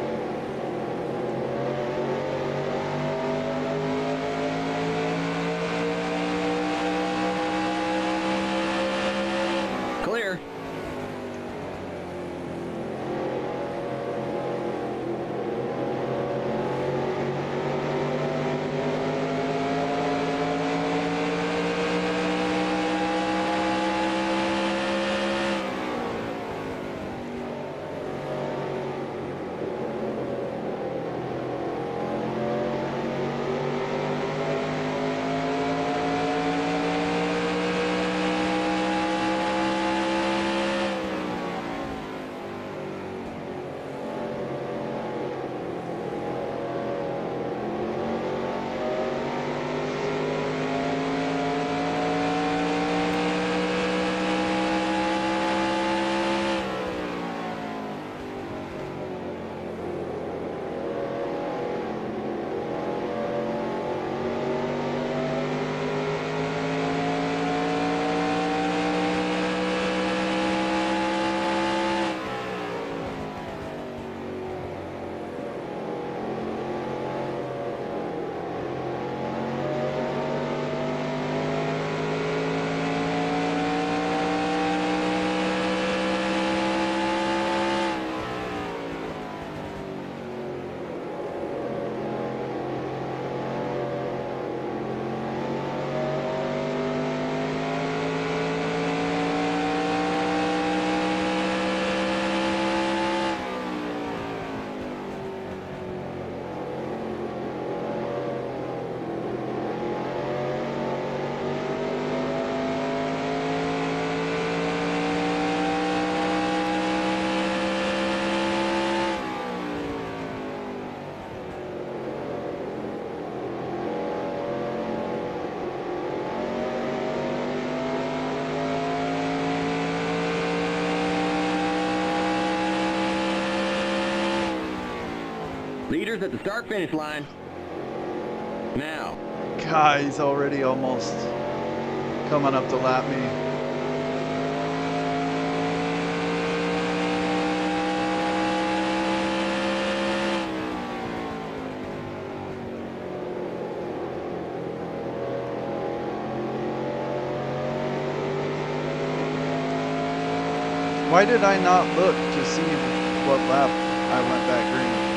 B: Clear. Leaders at the start-finish line. Now.
A: God, he's already almost coming up to lap me. Why did I not look to see what lap I went back green?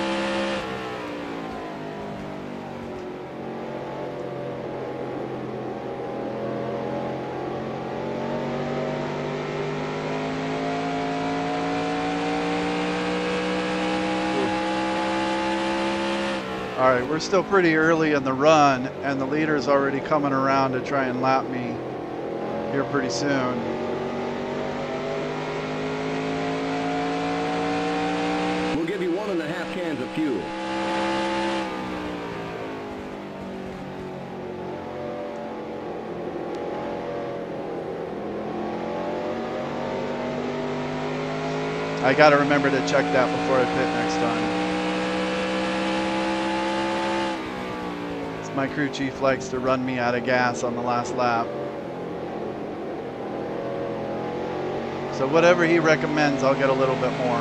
A: All right, we're still pretty early in the run, and the leader's already coming around to try and lap me here pretty soon.
B: We'll give you 1.5 cans of fuel.
A: I got to remember to check that before I pit next time. My crew chief likes to run me out of gas on the last lap. So whatever he recommends, I'll get a little bit more.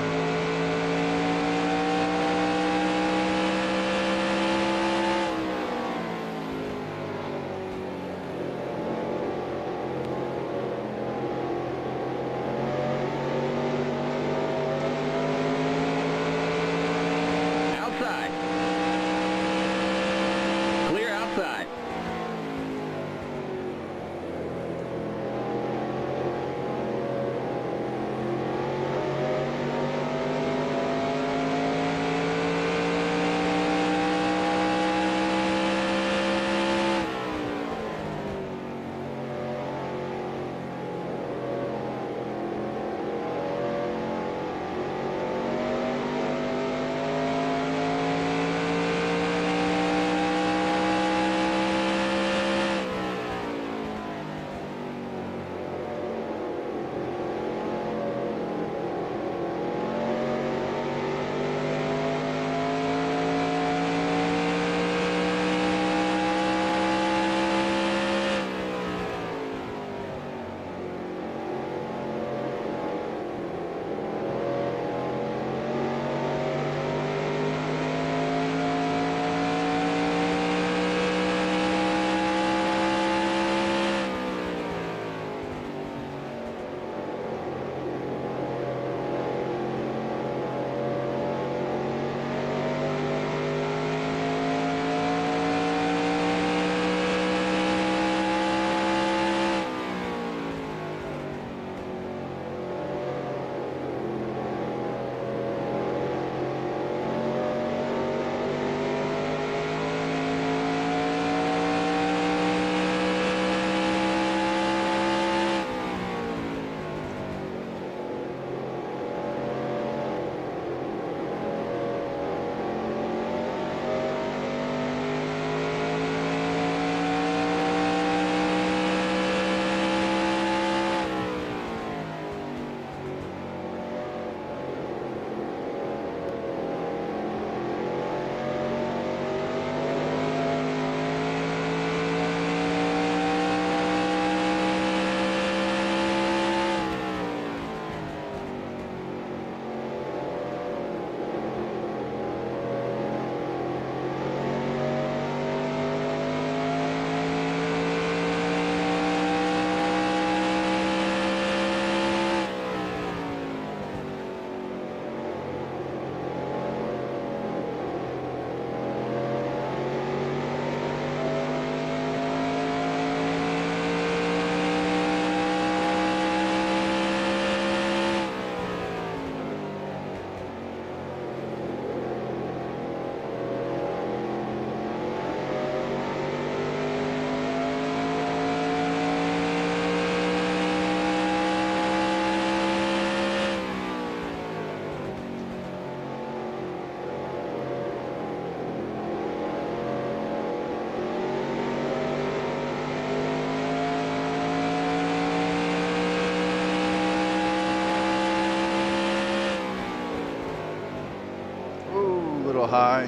A: little high.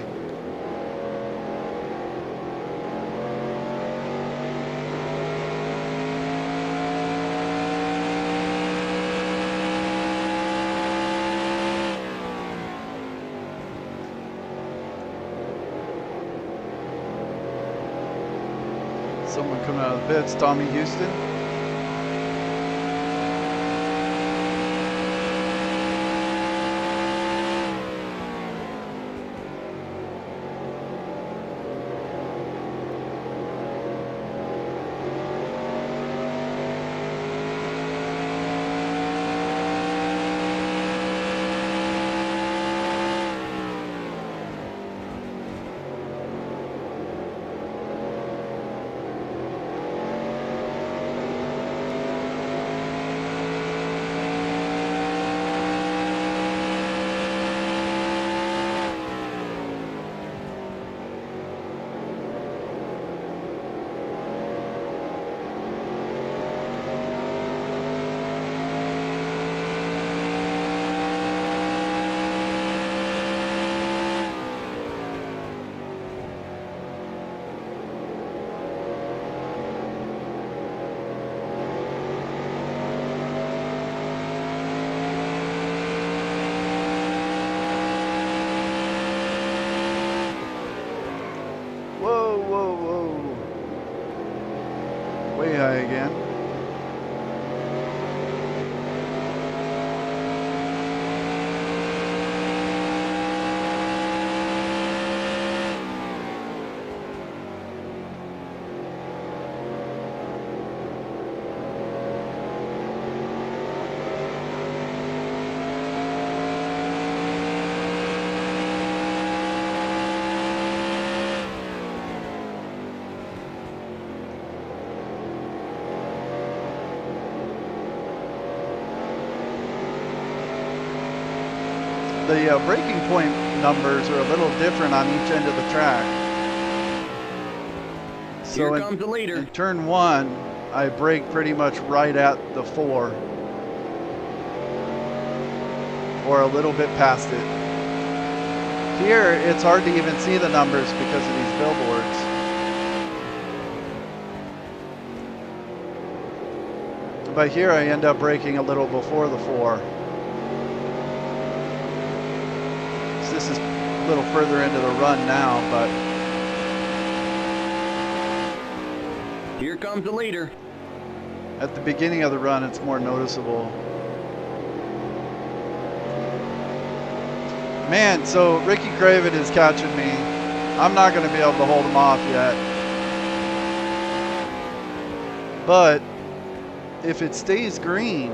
A: Someone coming out of the pits, Tommy Houston. Whoa, whoa, whoa. Way high again. The braking point numbers are a little different on each end of the track. So
B: Here comes the leader.
A: in turn one, I brake pretty much right at the 4, or a little bit past it. Here, it's hard to even see the numbers because of these billboards. But here I end up braking a little before the 4. This is a little further into the run now, but
B: Here comes the leader.
A: at the beginning of the run, it's more noticeable. Man, so Ricky Craven is catching me. I'm not going to be able to hold him off yet. But if it stays green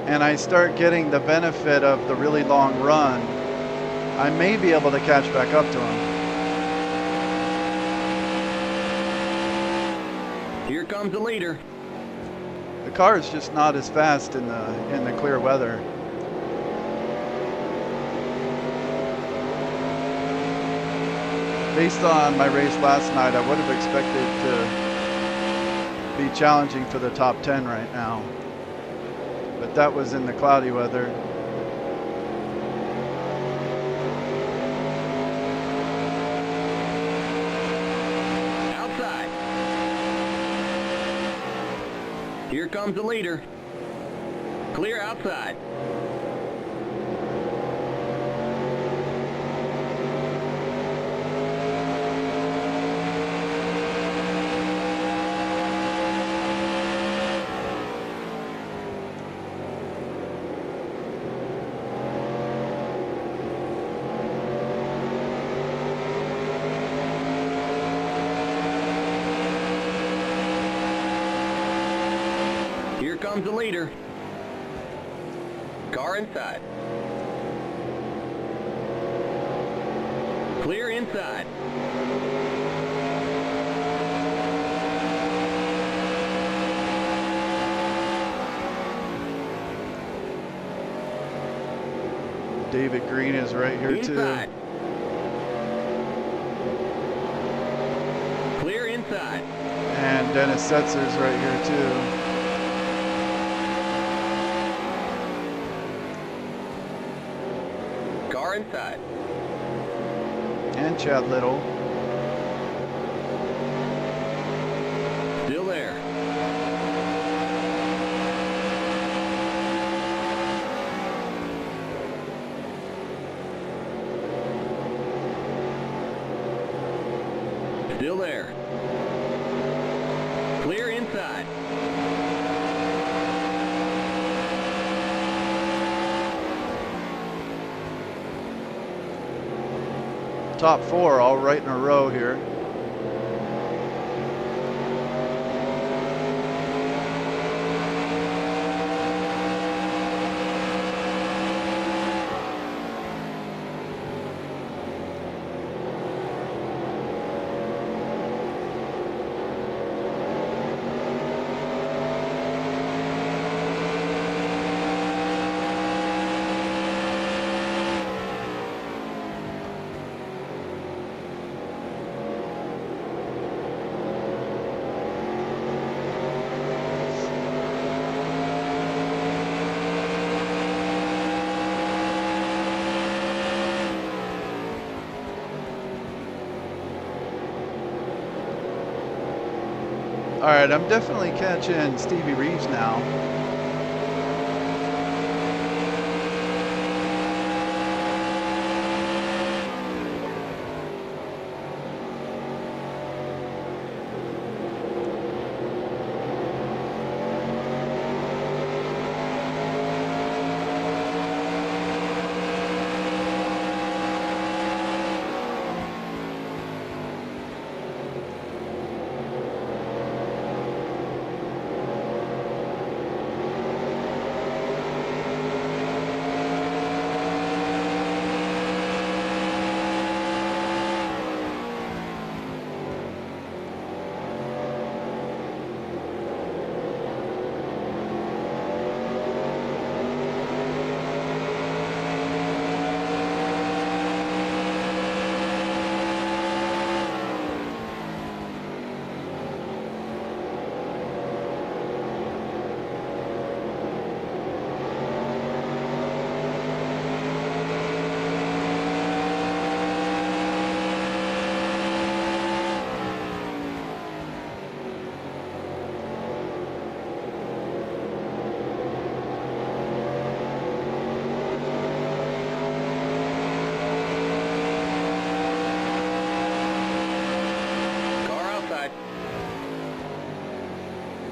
A: and I start getting the benefit of the really long run, I may be able to catch back up to him.
B: Here comes the leader.
A: The car is just not as fast in the clear weather. Based on my race last night, I would have expected to be challenging for the top 10 right now. But that was in the cloudy weather.
B: Outside. Here comes the leader. Clear outside. Here comes the leader. Car inside. Clear inside.
A: David Green is right here
B: Inside.
A: too.
B: Clear inside.
A: And Dennis Setzer's right here too.
B: Car inside.
A: And Chad Little.
B: Still there. Still there. Clear inside.
A: Top 4 all right in a row here. All right, I'm definitely catching Stevie Reeves now.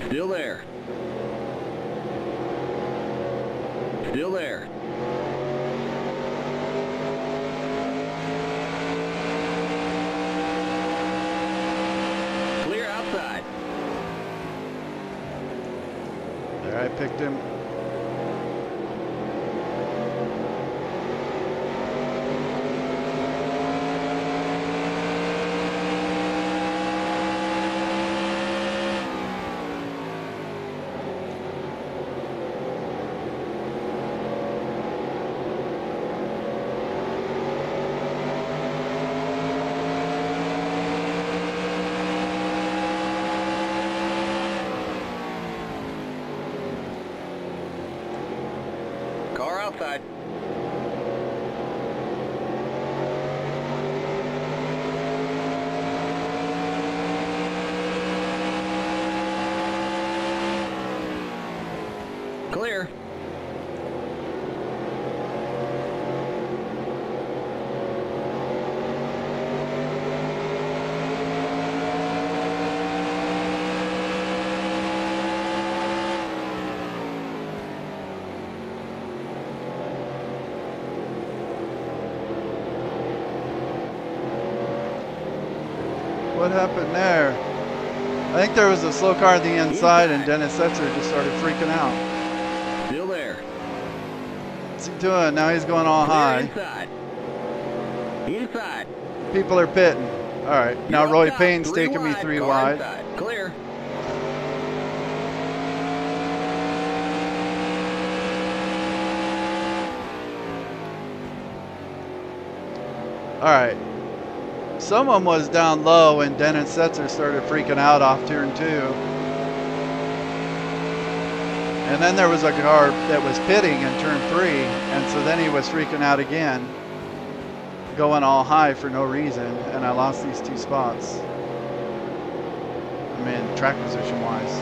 B: Still there. Still there. Clear outside.
A: There, I picked him.
B: Car outside. Clear.
A: What happened there? I think there was a slow car on the inside and Dennis Setzer just started freaking out.
B: Still there.
A: What's he doing? Now he's going all high.
B: Inside. Inside.
A: People are pitting. All right, now
B: You're
A: Roy
B: up top.
A: Payne's
B: Three
A: taking me
B: wide.
A: 3
B: Car
A: wide.
B: inside. Clear.
A: All right. Someone was down low and Dennis Setzer started freaking out off turn 2. And then there was a car that was pitting in turn 3, and so then he was freaking out again. going all high for no reason, and I lost these 2 spots. I mean, track position wise.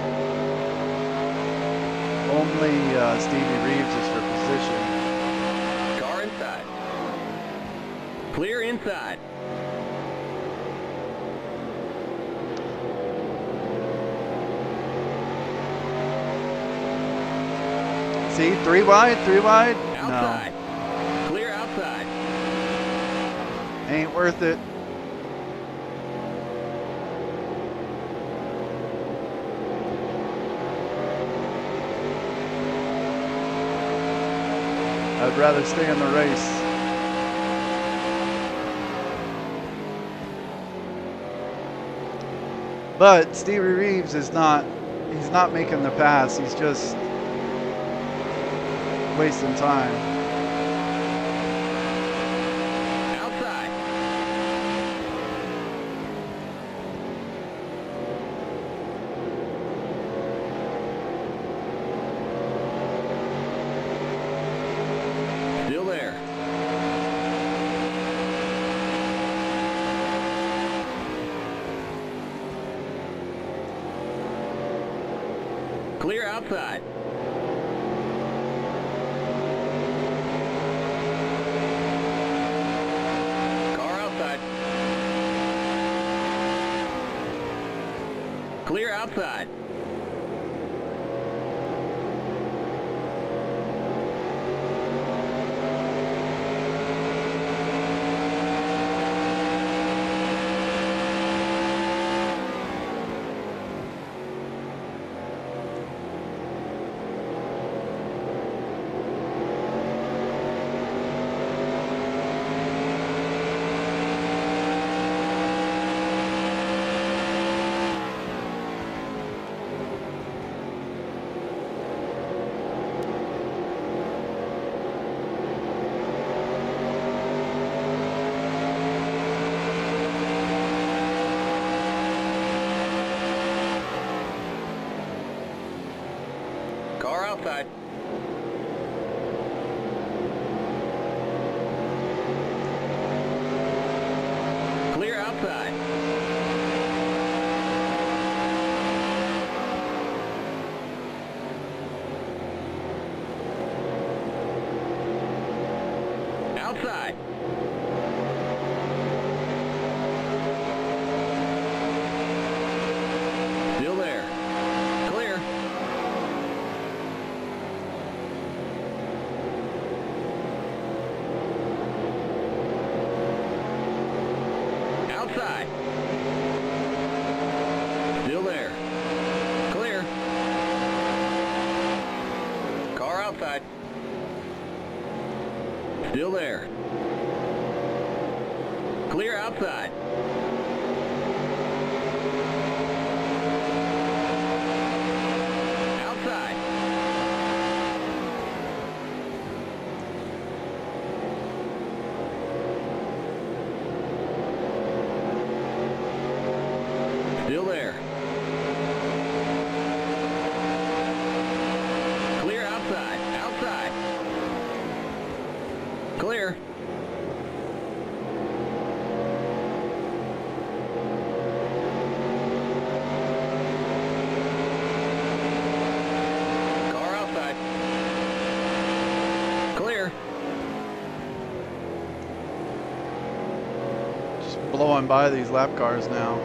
A: Only Stevie Reeves is for position.
B: Car inside. Clear inside.
A: See, 3 wide, 3 wide.
B: Outside. Clear outside.
A: No, ain't worth it. I'd rather stay in the race. But Stevie Reeves is not, he's not making the pass. He's just wasting time.
B: Outside. Still there. Clear outside. Car outside. Clear outside. Car outside. Clear outside. Outside. Still there. Clear. Outside. Still there. Clear. Car outside. Still there. Clear outside. Outside. Still there. Clear outside. Outside. Clear. Car outside. Clear.
A: Just blowing by these lap cars now.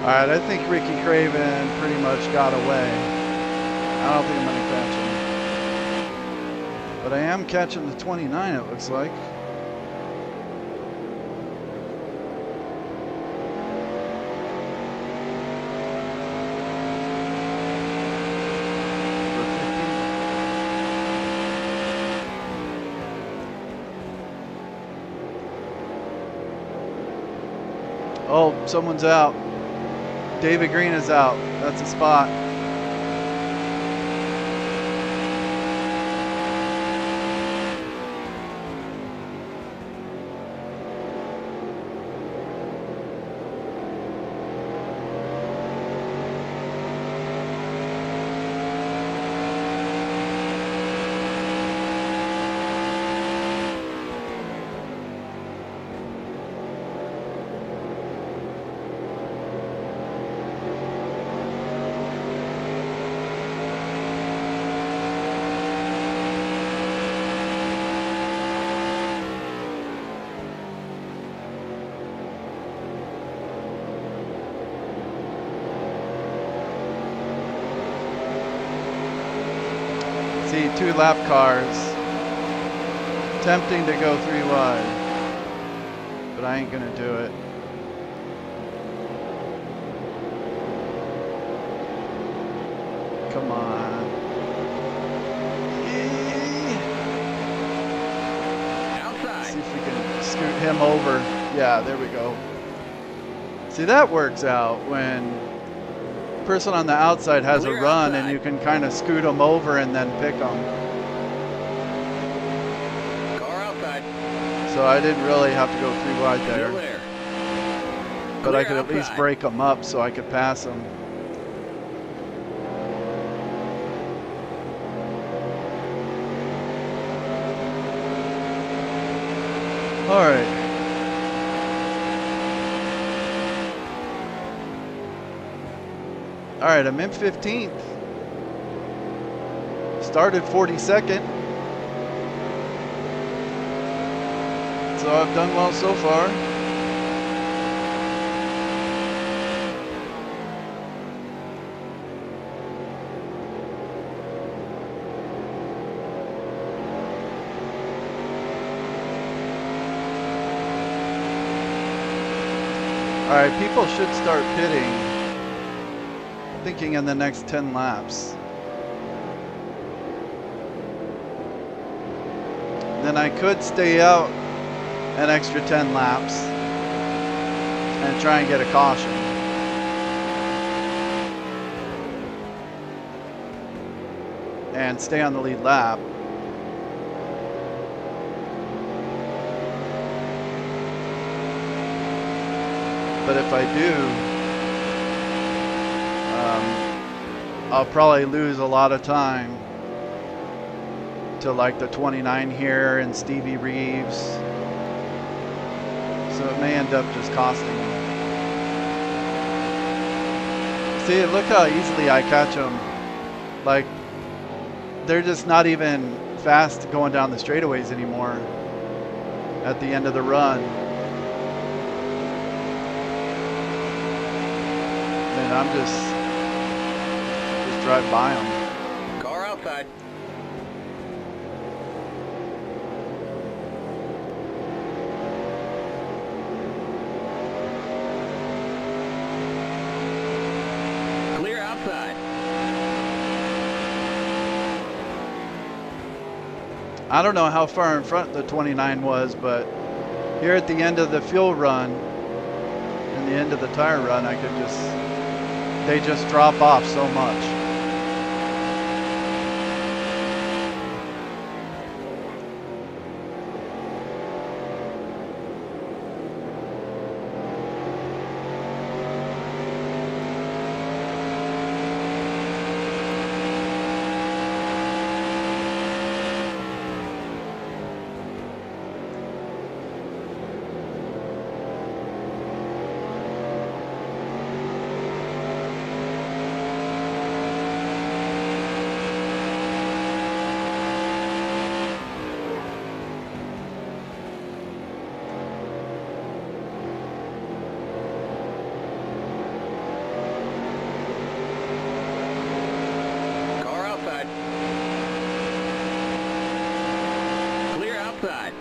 A: All right, I think Ricky Craven pretty much got away. I don't think I'm going to catch him. But I am catching the 29, it looks like. Oh, someone's out. David Green is out. That's a spot. See, 2 lap cars. Tempting to go 3 wide. But I ain't gonna do it. Come on.
B: Outside.
A: See if we can scoot him over. Yeah, there we go. See, that works out when the person on the outside has
B: Clear
A: a run
B: outside.
A: and you can kind of scoot them over and then pick them.
B: Car outside.
A: So I didn't really have to go 3 wide
B: Still
A: there.
B: there.
A: But I
B: Clear
A: could at least
B: outside.
A: break them up so I could pass them. All right. All right, I'm in 15th. Started 42nd. So I've done well so far. All right, people should start pitting, thinking in the next 10 laps. Then I could stay out an extra 10 laps and try and get a caution. And stay on the lead lap. But if I do, I'll probably lose a lot of time to like the 29 here and Stevie Reeves. So it may end up just costing me. See, look how easily I catch them. Like, they're just not even fast going down the straightaways anymore at the end of the run. And I'm just drive by them.
B: Car outside. Clear outside.
A: I don't know how far in front the 29 was, but here at the end of the fuel run and the end of the tire run, I could just, they just drop off so much.
B: outside.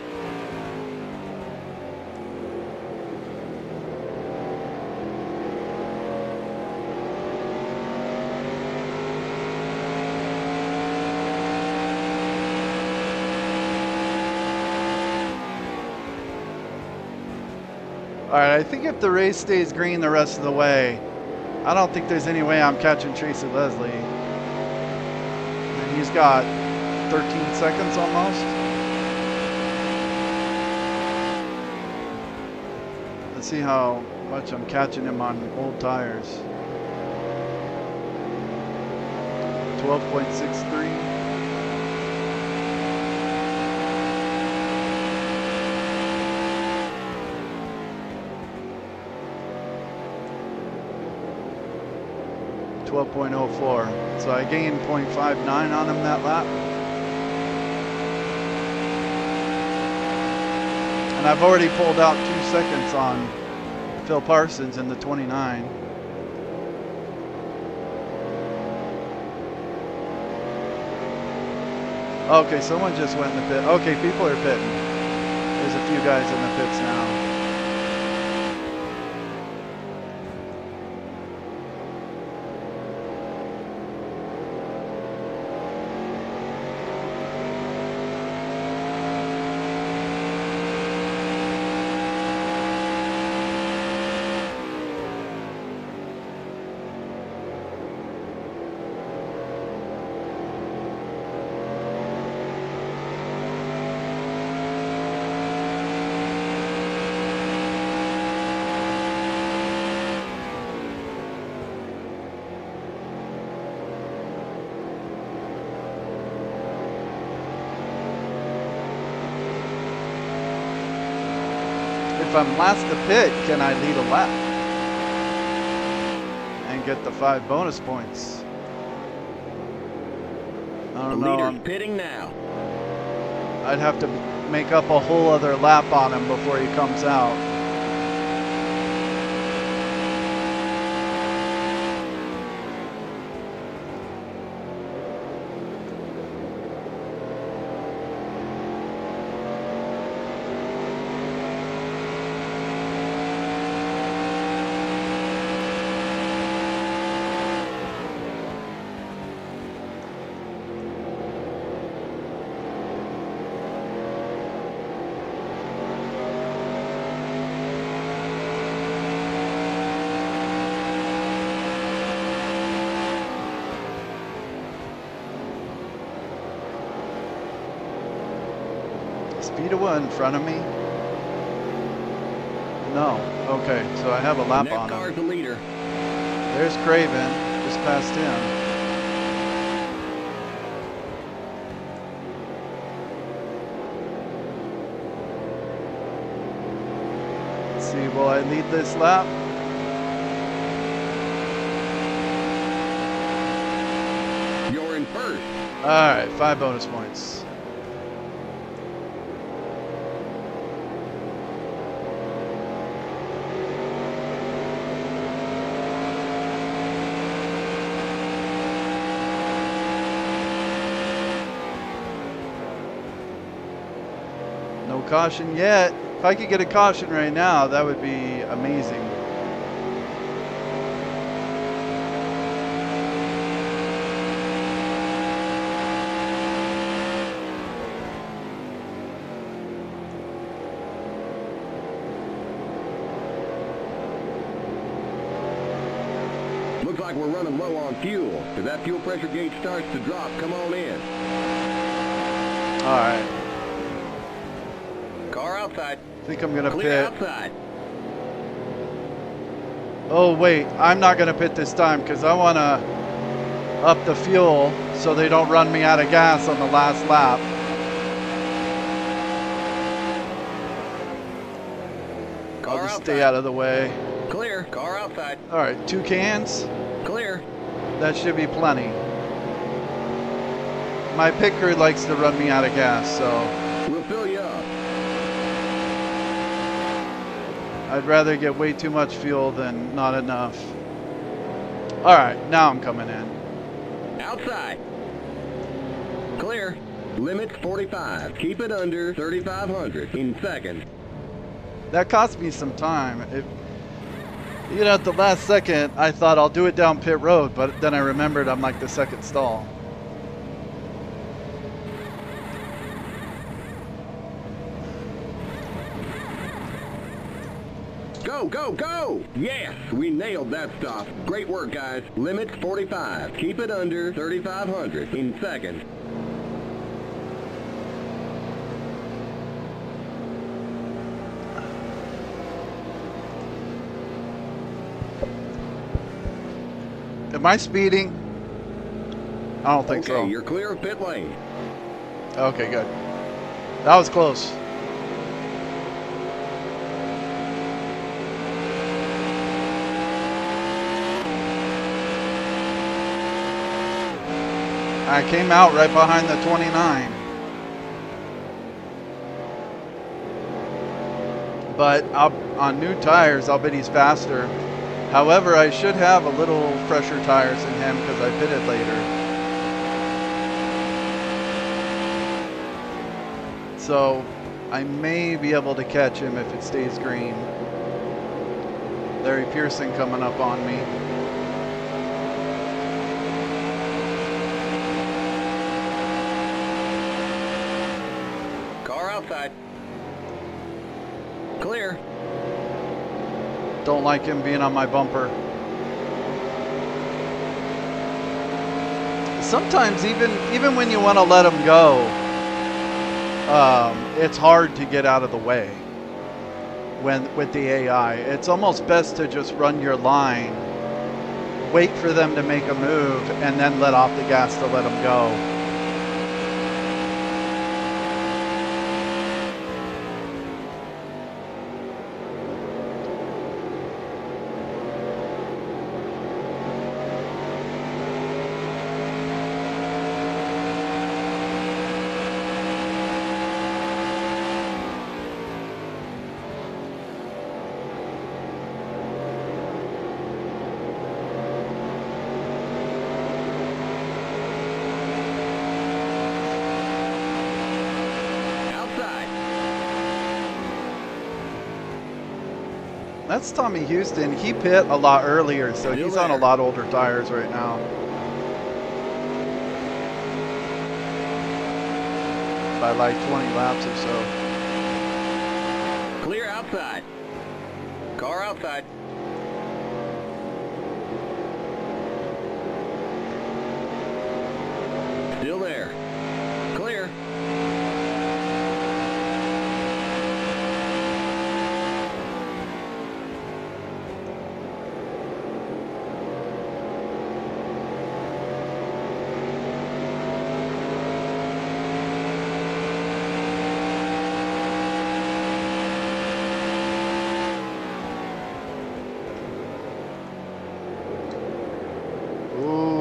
A: All right, I think if the race stays green the rest of the way, I don't think there's any way I'm catching Tracy Leslie. And he's got 13 seconds almost. Let's see how much I'm catching him on old tires. 12.63. 12.04. So I gained 0.59 on him that lap. And I've already pulled out 2 seconds on Phil Parsons in the 29. Okay, someone just went in the pit. Okay, people are pitting. There's a few guys in the pits now. If I'm last to pit, can I lead a lap and get the 5 bonus points? I don't know.
B: Leader's pitting now.
A: I'd have to make up a whole other lap on him before he comes out. Speedway in front of me? No. Okay, so I have a lap on
B: NASCAR's the
A: him.
B: leader.
A: There's Craven, just past him. Let's see, will I lead this lap?
B: You're in first.
A: Alright, 5 bonus points. No caution yet. If I could get a caution right now, that would be amazing.
B: Looks like we're running low on fuel. If that fuel pressure gauge starts to drop, come on in.
A: Alright.
B: Car outside.
A: I think I'm gonna
B: Clear
A: pit.
B: outside.
A: Oh wait, I'm not gonna pit this time because I wanna up the fuel so they don't run me out of gas on the last lap. I'll
B: Car
A: just
B: outside.
A: stay out of the way.
B: Clear. Car outside.
A: Alright, 2 cans.
B: Clear.
A: That should be plenty. My pit crew likes to run me out of gas, so
B: We'll fill you up.
A: I'd rather get way too much fuel than not enough. Alright, now I'm coming in.
B: Outside. Clear. Limit 45. Keep it under 3,500 in seconds.
A: That cost me some time. You know, at the last second, I thought I'll do it down pit road, but then I remembered I'm like the second stall.
B: Go, go, go! Yes, we nailed that stop. Great work, guys. Limit 45. Keep it under 3,500 in seconds.
A: Am I speeding? I don't think
B: Okay,
A: so.
B: you're clear of pit lane.
A: Okay, good. That was close. I came out right behind the 29. But on new tires, I'll bet he's faster. However, I should have a little fresher tires than him because I pitted later. So I may be able to catch him if it stays green. Larry Pearson coming up on me.
B: Car outside. Clear.
A: Don't like him being on my bumper. Sometimes even when you want to let him go, it's hard to get out of the way with the AI. It's almost best to just run your line, wait for them to make a move, and then let off the gas to let them go. That's Tommy Houston. He pit a lot earlier, so he's on a lot older tires right now. By like 20 laps or so.
B: Clear outside. Car outside. Still there. Clear.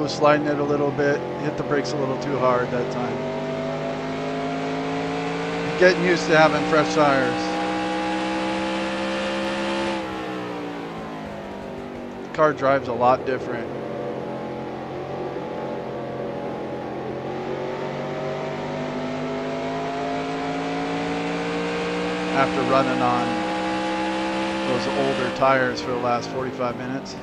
A: Sliding it a little bit, hit the brakes a little too hard that time. Getting used to having fresh tires. The car drives a lot different. After running on those older tires for the last 45 minutes.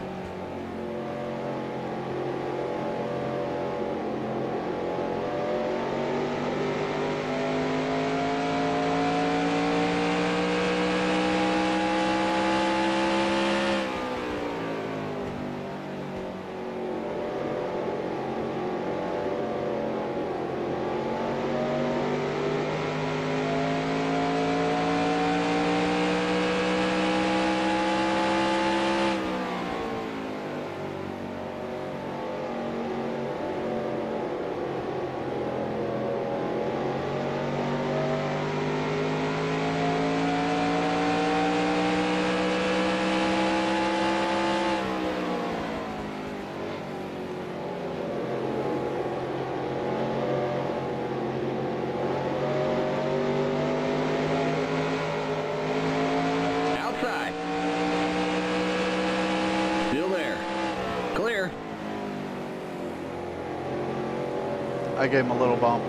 A: I gave him a little bump.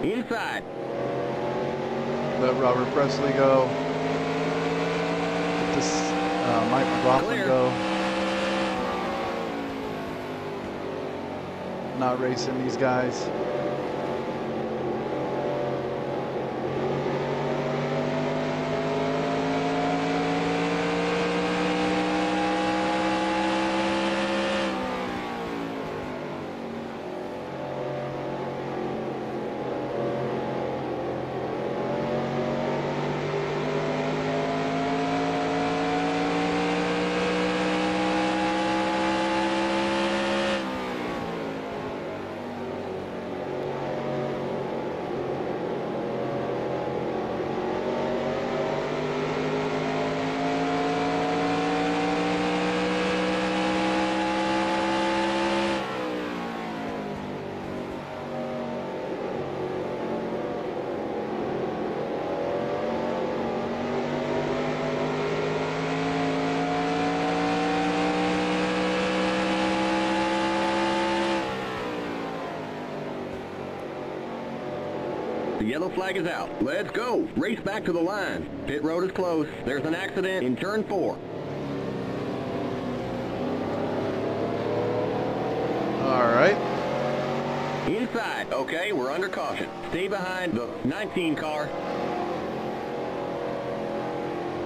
B: Inside.
A: Let Robert Presley go. Let this Mike McLaughlin go. Not racing these guys.
B: The yellow flag is out. Let's go. Race back to the line. Pit road is closed. There's an accident in turn 4.
A: All right.
B: Inside. Okay, we're under caution. Stay behind the 19 car.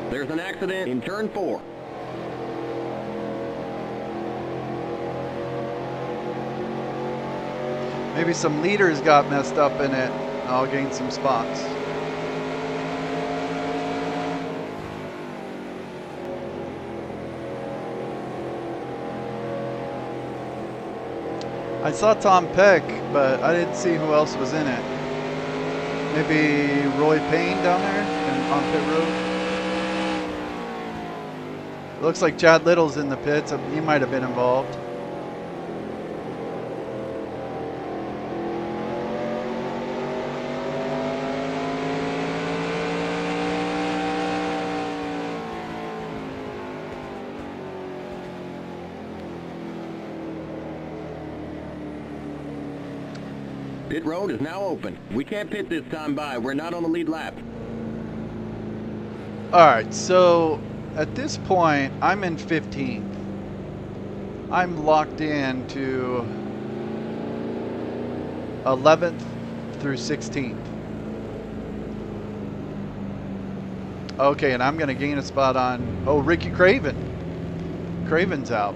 B: There's an accident in turn 4.
A: Maybe some leaders got messed up in it. I'll gain some spots. I saw Tom Peck, but I didn't see who else was in it. Maybe Roy Payne down there on pit road. Looks like Chad Little's in the pits. He might have been involved.
B: Pit road is now open. We can't pit this time by. We're not on the lead lap.
A: All right, so at this point, I'm in 15th. I'm locked in to 11th through 16th. Okay, and I'm going to gain a spot on, oh, Ricky Craven. Craven's out.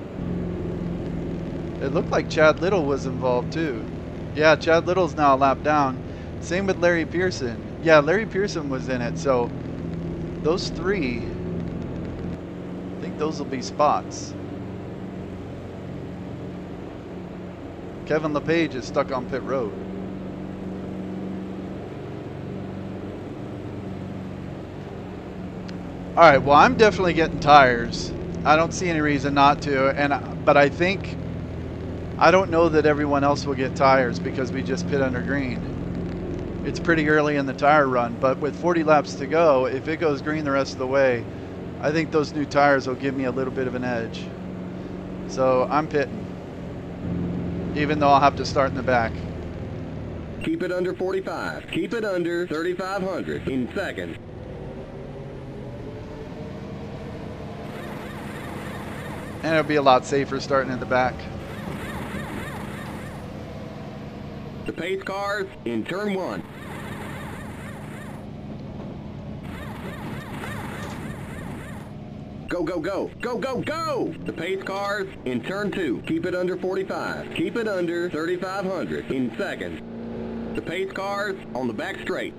A: It looked like Chad Little was involved too. Yeah, Chad Little's now a lap down. Same with Larry Pearson. Yeah, Larry Pearson was in it. So those three, I think those will be spots. Kevin LePage is stuck on pit road. All right, well, I'm definitely getting tires. I don't see any reason not to, but I think, I don't know that everyone else will get tires because we just pit under green. It's pretty early in the tire run, but with 40 laps to go, if it goes green the rest of the way, I think those new tires will give me a little bit of an edge. So I'm pitting, even though I'll have to start in the back.
B: Keep it under 45. Keep it under 3,500 in seconds.
A: And it'll be a lot safer starting in the back.
B: The pace cars in turn 1. Go, go, go. Go, go, go! The pace cars in turn 2. Keep it under 45. Keep it under 3,500 in seconds. The pace cars on the back straight.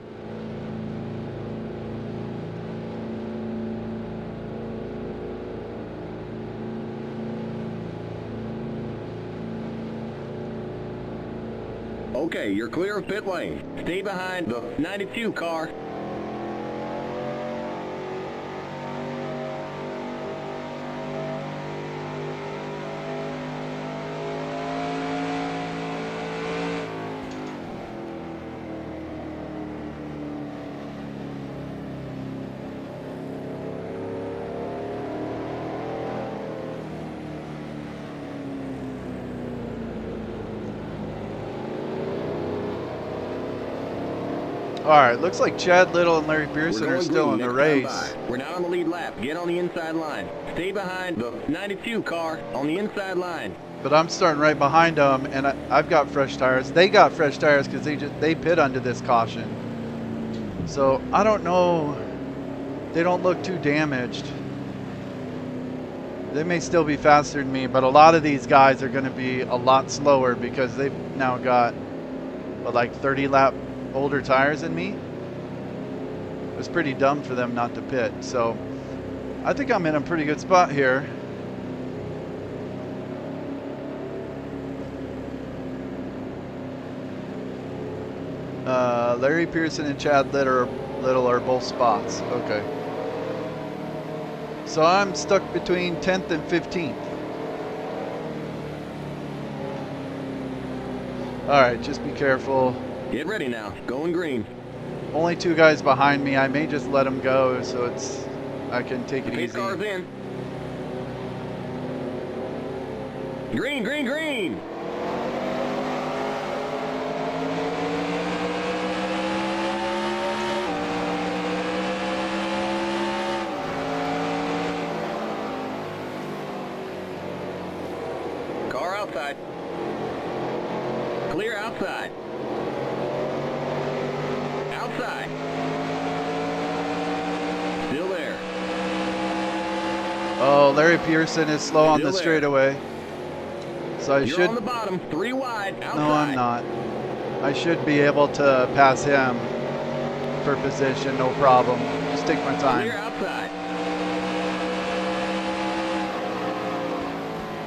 B: Okay, you're clear of pit lane. Stay behind the 92 car.
A: All right, looks like Chad Little and Larry Pearson are still in the race.
B: We're not on the lead lap. Get on the inside line. Stay behind the 92 car on the inside line.
A: But I'm starting right behind them, and I've got fresh tires. They got fresh tires because they pit under this caution. So I don't know. They don't look too damaged. They may still be faster than me, but a lot of these guys are going to be a lot slower because they've now got like 30 lap older tires than me. It was pretty dumb for them not to pit. So I think I'm in a pretty good spot here. Larry Pearson and Chad Little are both spots. Okay. So I'm stuck between 10th and 15th. All right, just be careful.
B: Get ready now. Going green.
A: Only two guys behind me. I may just let them go so I can take it
B: Pace
A: easy.
B: cars in. Green, green, green. outside. Clear outside. Outside. Still there.
A: Oh, Larry Pearson is slow on
B: Still
A: the
B: there.
A: straightaway. So I
B: You're
A: should.
B: on the bottom, 3 wide, outside.
A: No, I'm not. I should be able to pass him for position, no problem. Just take my time.
B: Clear outside.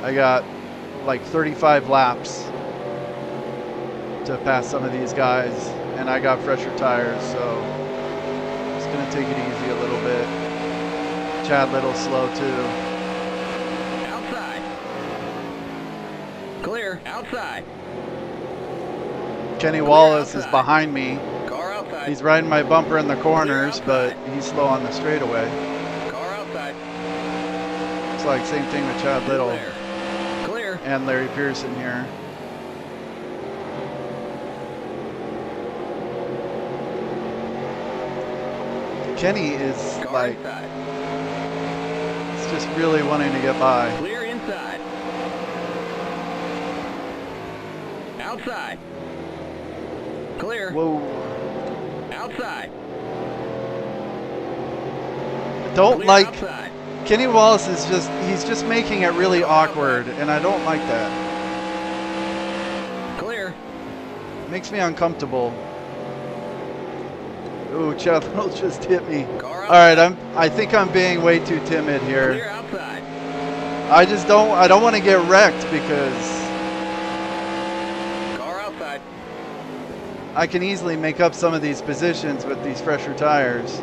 A: I got like 35 laps to pass some of these guys, and I got fresher tires, so just gonna take it easy a little bit. Chad Little slow too.
B: Outside. Clear outside.
A: Kenny Wallace is behind me.
B: Car outside.
A: He's riding my bumper in the corners, but he's slow on the straightaway.
B: Car outside.
A: It's like same thing with Chad
B: Still
A: Little
B: there. Clear.
A: and Larry Pearson here. Kenny is
B: Car
A: like,
B: inside.
A: it's just really wanting to get by.
B: Clear inside. Outside. Clear.
A: Whoa.
B: Outside.
A: Don't
B: Clear
A: like,
B: outside.
A: Kenny Wallace is just, he's just making it really awkward, and I don't like that.
B: Clear.
A: Makes me uncomfortable. Ooh, Chad Little just hit me.
B: Car
A: All right, I think I'm being way too timid
B: Clear
A: here.
B: outside.
A: I don't want to get wrecked because
B: Car outside.
A: I can easily make up some of these positions with these fresher tires.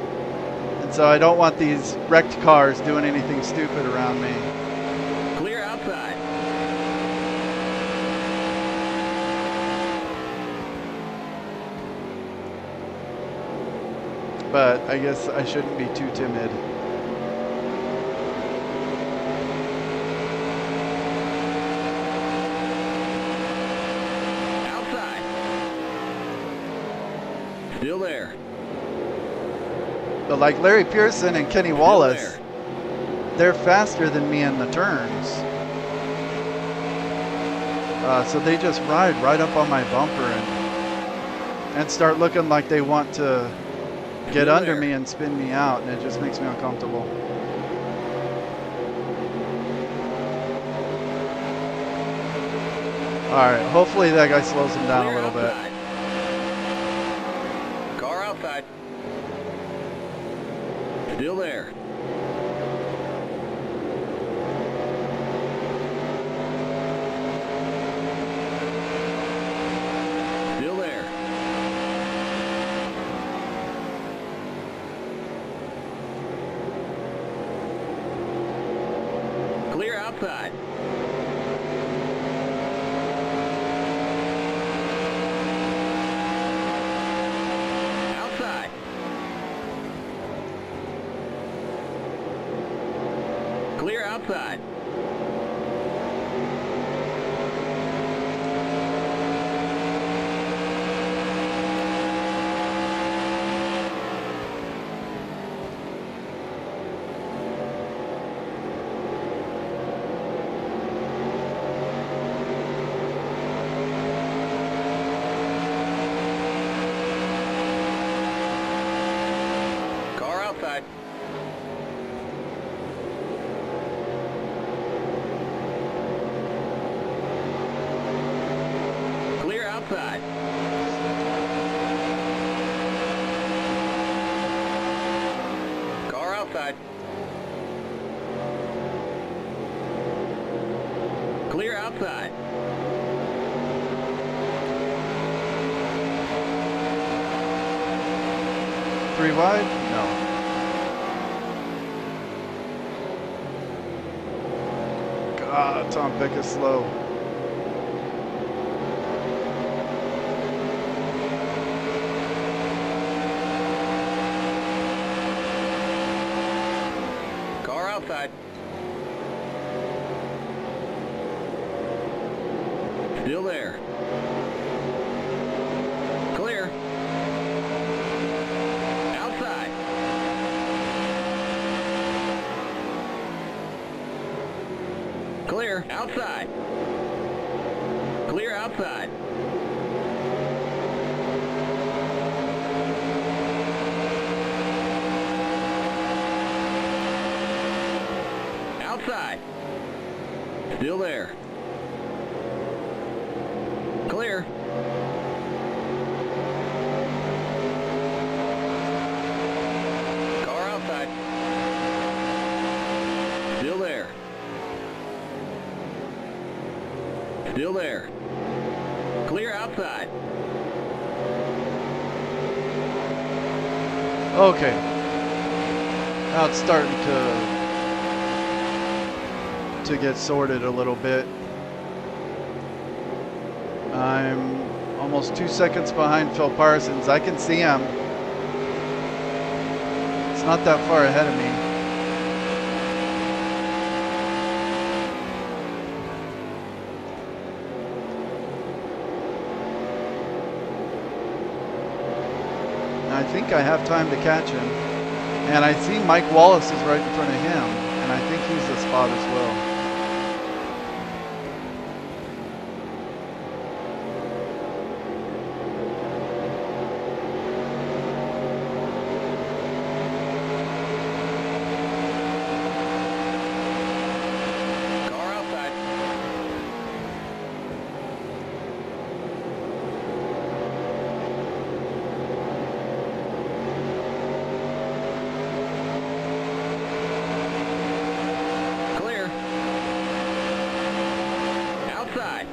A: And so I don't want these wrecked cars doing anything stupid around me.
B: Clear outside.
A: But I guess I shouldn't be too timid.
B: Outside. Still there.
A: But like Larry Pearson and Kenny
B: Still
A: Wallace,
B: there.
A: they're faster than me in the turns. So they just ride right up on my bumper and start looking like they want to get
B: Still
A: under
B: there.
A: me and spin me out, and it just makes me uncomfortable. All right, hopefully that guy slows him down a
B: Clear
A: little bit.
B: outside. Car outside. Still there. Still there. Clear outside. Outside. Clear outside. Car outside. Clear outside. Car outside. Clear outside.
A: Three wide? No. God, Tom Pick is slow.
B: Car outside. Still there. Clear. Outside. Clear. Outside. Clear outside. Outside. Still there. Clear. Car outside. Still there. Still there. Clear outside.
A: Okay. Now it's starting to get sorted a little bit. I'm almost 2 seconds behind Phil Parsons. I can see him. It's not that far ahead of me. I think I have time to catch him. And I see Mike Wallace is right in front of him. And I think he's the spot as well.
B: Car outside. Clear. Outside.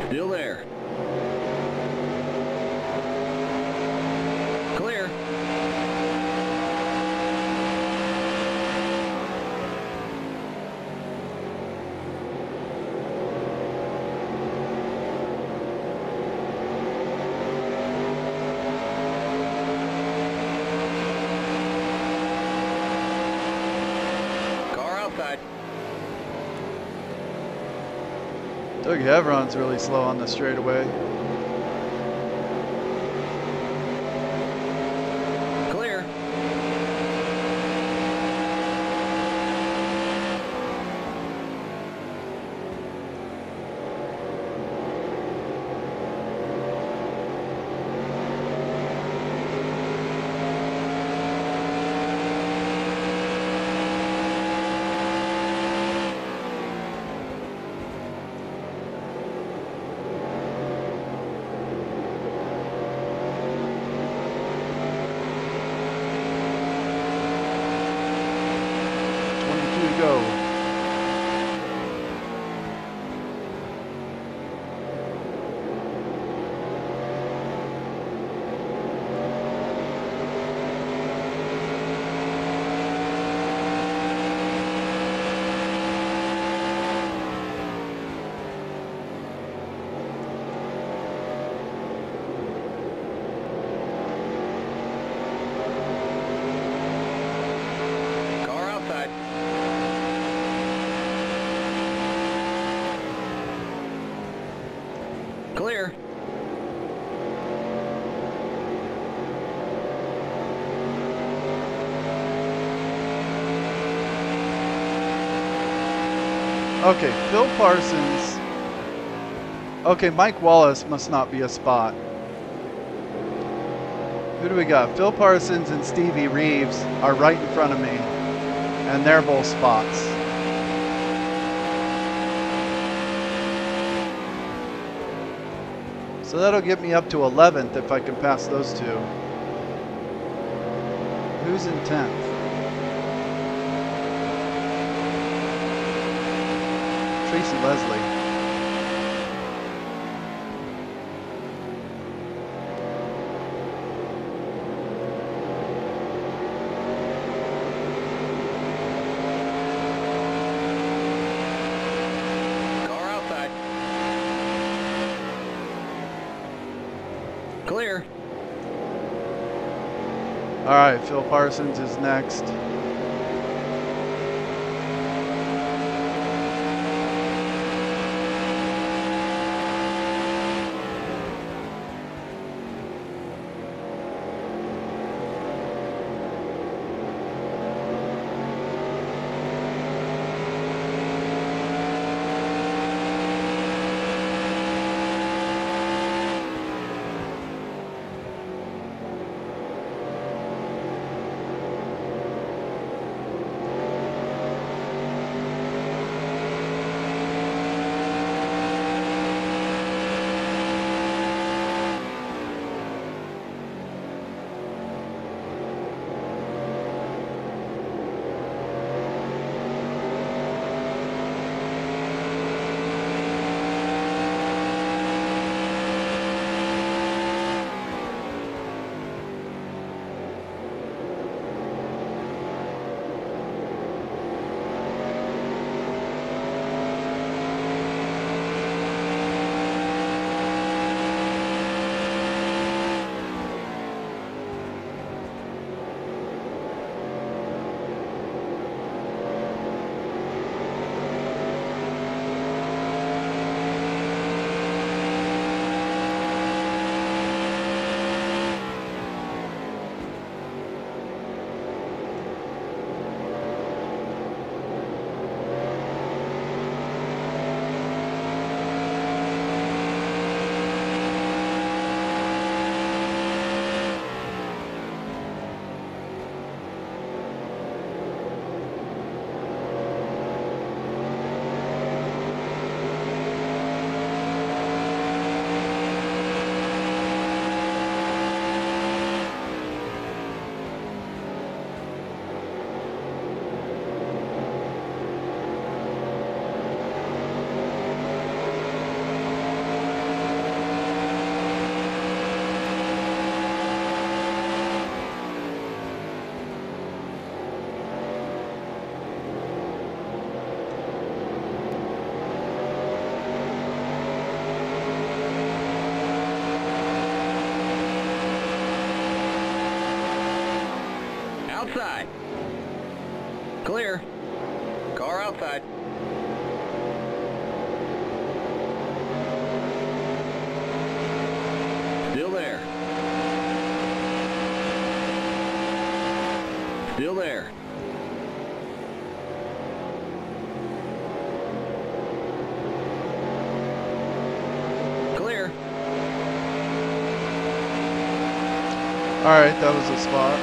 B: Still there. Clear. Car outside.
A: Doug Hevron's really slow on the straightaway.
B: Clear.
A: Go.
B: Car outside. Clear.
A: Okay, Phil Parsons. Okay, Mike Wallace must not be a spot. Who do we got? Phil Parsons and Stevie Reeves are right in front of me, and they're both spots. So that'll get me up to 11th if I can pass those two. Who's in 10th? Tracy Leslie.
B: Car outside. Clear.
A: All right, Phil Parsons is next.
B: Clear. Car outside. Still there. Still there. Clear.
A: All right, that was a spot.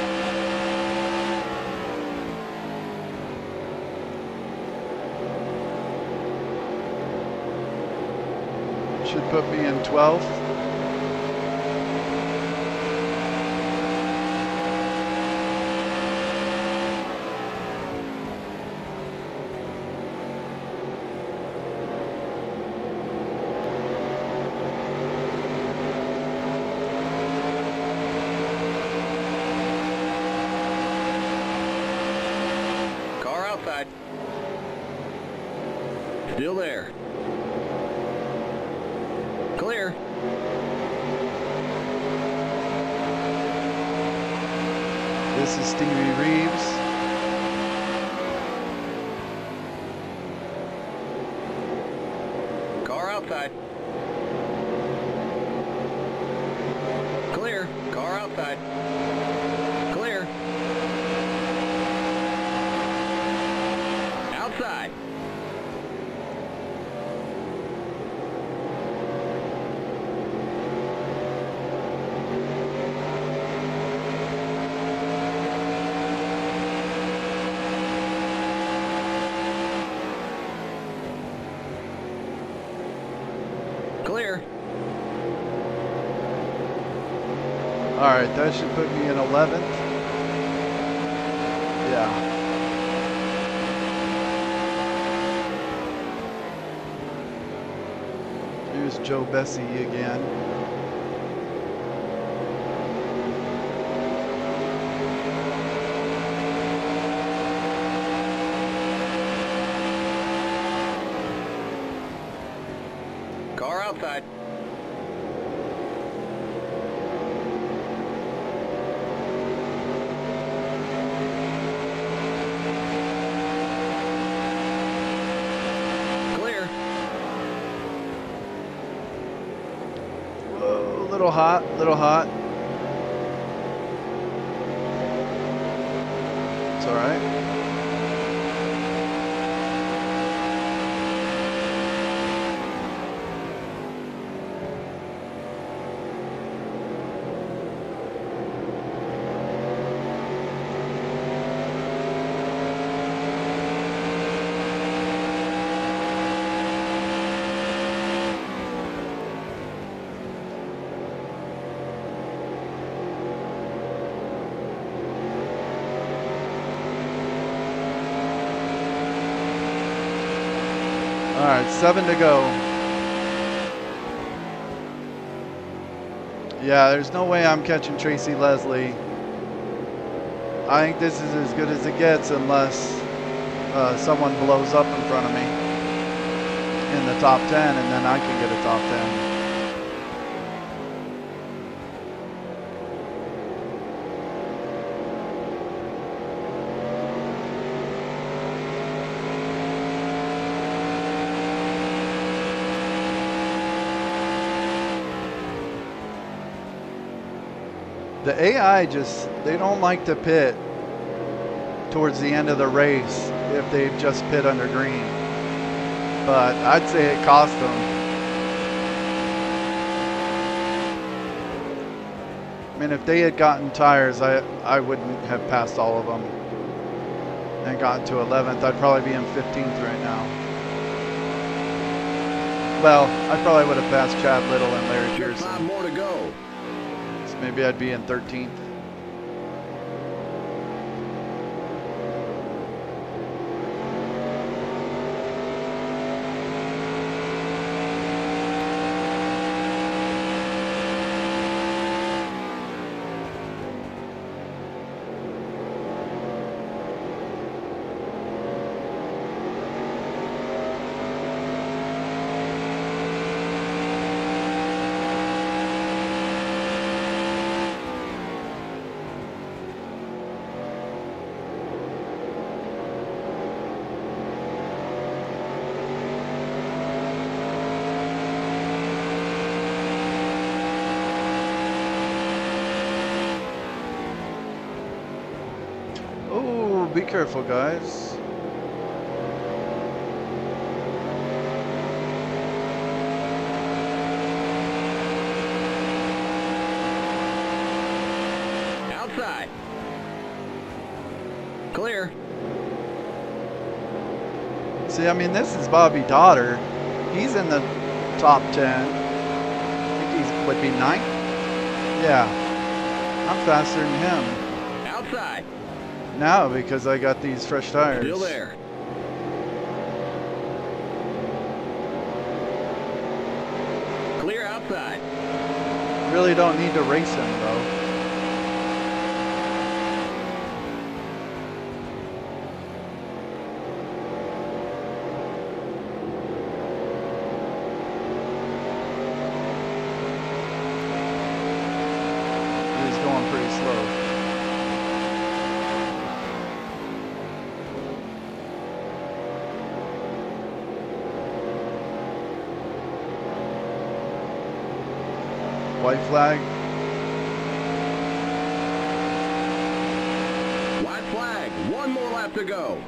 A: Should put me in 12th.
B: Car outside. Still there. Clear.
A: This is Stevie Reeves.
B: Car outside. Clear. Car outside. Clear. Outside. Clear.
A: All right, that should put me in 11th. Yeah. Here's Joe Bessie again.
B: Car outside. Clear.
A: Whoa, little hot, little hot. It's all right. All right, 7 to go. Yeah, there's no way I'm catching Tracy Leslie. I think this is as good as it gets unless someone blows up in front of me in the top 10, and then I can get a top 10. The AI they don't like to pit towards the end of the race if they've just pit under green. But I'd say it cost them. I mean, if they had gotten tires, I wouldn't have passed all of them and gotten to 11th. I'd probably be in 15th right now. Well, I probably would have passed Chad Little and Larry
B: Just
A: Pearson.
B: 5 more to go.
A: So maybe I'd be in 13th. be careful, guys.
B: Outside. Clear.
A: See, I mean, this is Bobby Daughter. He's in the top 10. I think he would be 9th. Yeah, I'm faster than him.
B: Outside.
A: Now, because I got these fresh tires.
B: Still there. Clear outside.
A: Really don't need to race him, though. He's going pretty slow. White flag.
B: White flag. One more lap to go.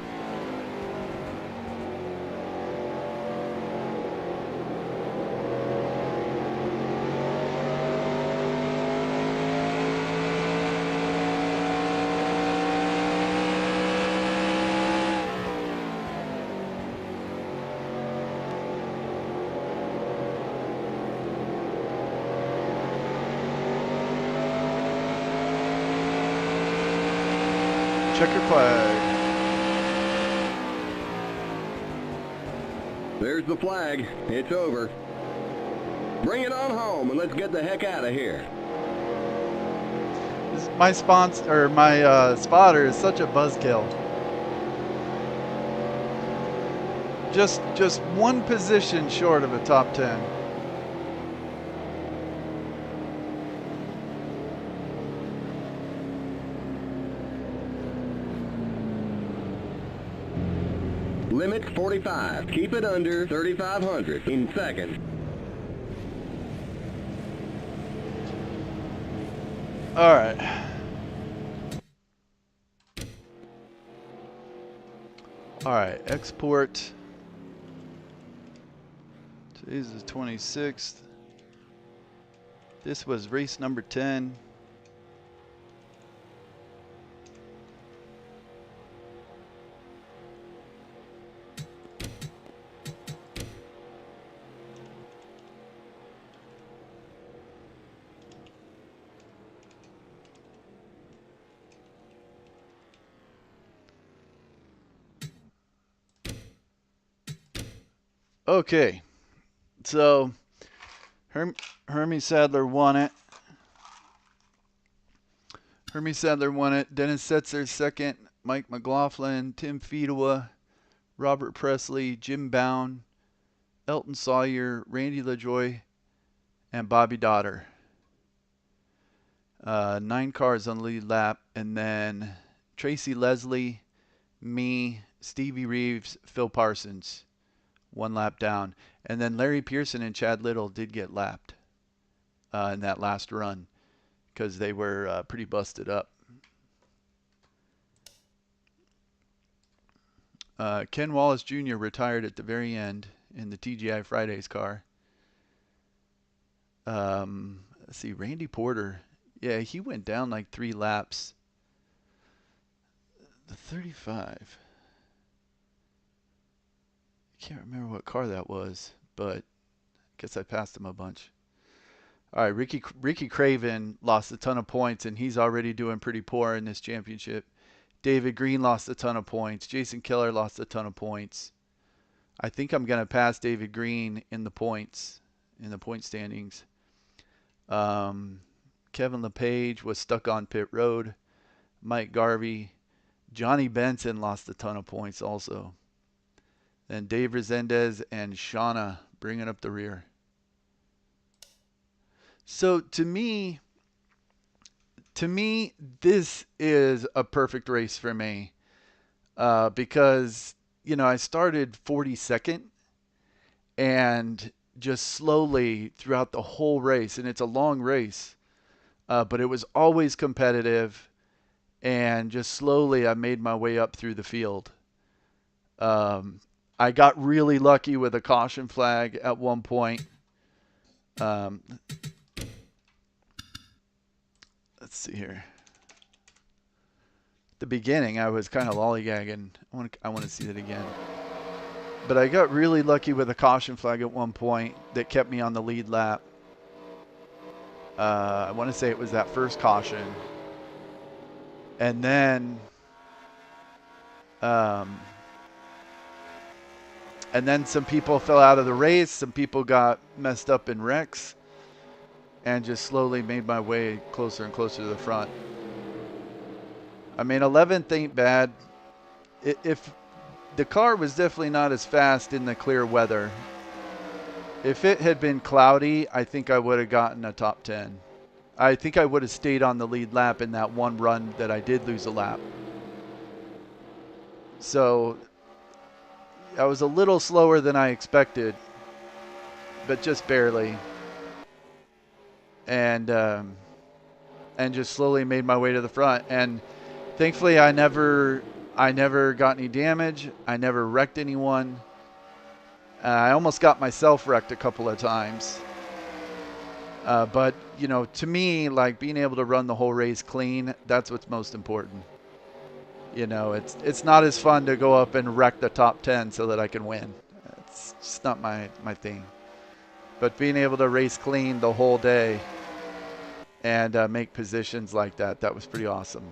A: Checker flag.
B: There's the flag. It's over. Bring it on home and let's get the heck out of here.
A: My sponsor, or my spotter, is such a buzzkill. Just one position short of a top 10.
B: Limit 45. Keep it under 3,500 in second.
A: All right. All right, export. Today's the 26th. This was race number 10. Okay, so Hermie Sadler won it. Hermie Sadler won it. Dennis Setzer second. Mike McLaughlin, Tim Fedewa, Robert Presley, Jim Bound, Elton Sawyer, Randy LaJoy, and Bobby Daughter. 9 cars on the lead lap, and then Tracy Leslie, me, Stevie Reeves, Phil Parsons. 1 lap down. And then Larry Pearson and Chad Little did get lapped in that last run because they were pretty busted up. Ken Wallace Jr. retired at the very end in the TGI Fridays car. Let's see, Randy Porter. Yeah, he went down like 3 laps. The 35. Can't remember what car that was, but I guess I passed him a bunch. All right, Ricky Craven lost a ton of points, and he's already doing pretty poor in this championship. David Green lost a ton of points. Jason Keller lost a ton of points. I think I'm going to pass David Green in the points, in the point standings. Kevin LePage was stuck on pit road. Mike Garvey. Johnny Benson lost a ton of points also. Then Dave Resendez and Shauna bringing up the rear. So to me, this is a perfect race for me because, you know, I started 42nd and just slowly throughout the whole race, and it's a long race, but it was always competitive. and just slowly I made my way up through the field. Um, I got really lucky with a caution flag at one point. Um, let's see here. At the beginning, I was kind of lollygagging. I want to see that again. But I got really lucky with a caution flag at one point that kept me on the lead lap. I want to say it was that first caution. And then some people fell out of the race. Some people got messed up in wrecks, and just slowly made my way closer and closer to the front. I mean, 11th ain't bad. If the car was definitely not as fast in the clear weather. If it had been cloudy, I think I would have gotten a top 10. I think I would have stayed on the lead lap in that one run that I did lose a lap. So I was a little slower than I expected, but just barely. And just slowly made my way to the front. And thankfully, I never got any damage. I never wrecked anyone. I almost got myself wrecked a couple of times. But, you know, to me, like, being able to run the whole race clean, that's what's most important. You know, it's not as fun to go up and wreck the top 10 so that I can win. It's just not my thing. But being able to race clean the whole day and make positions like that, that was pretty awesome.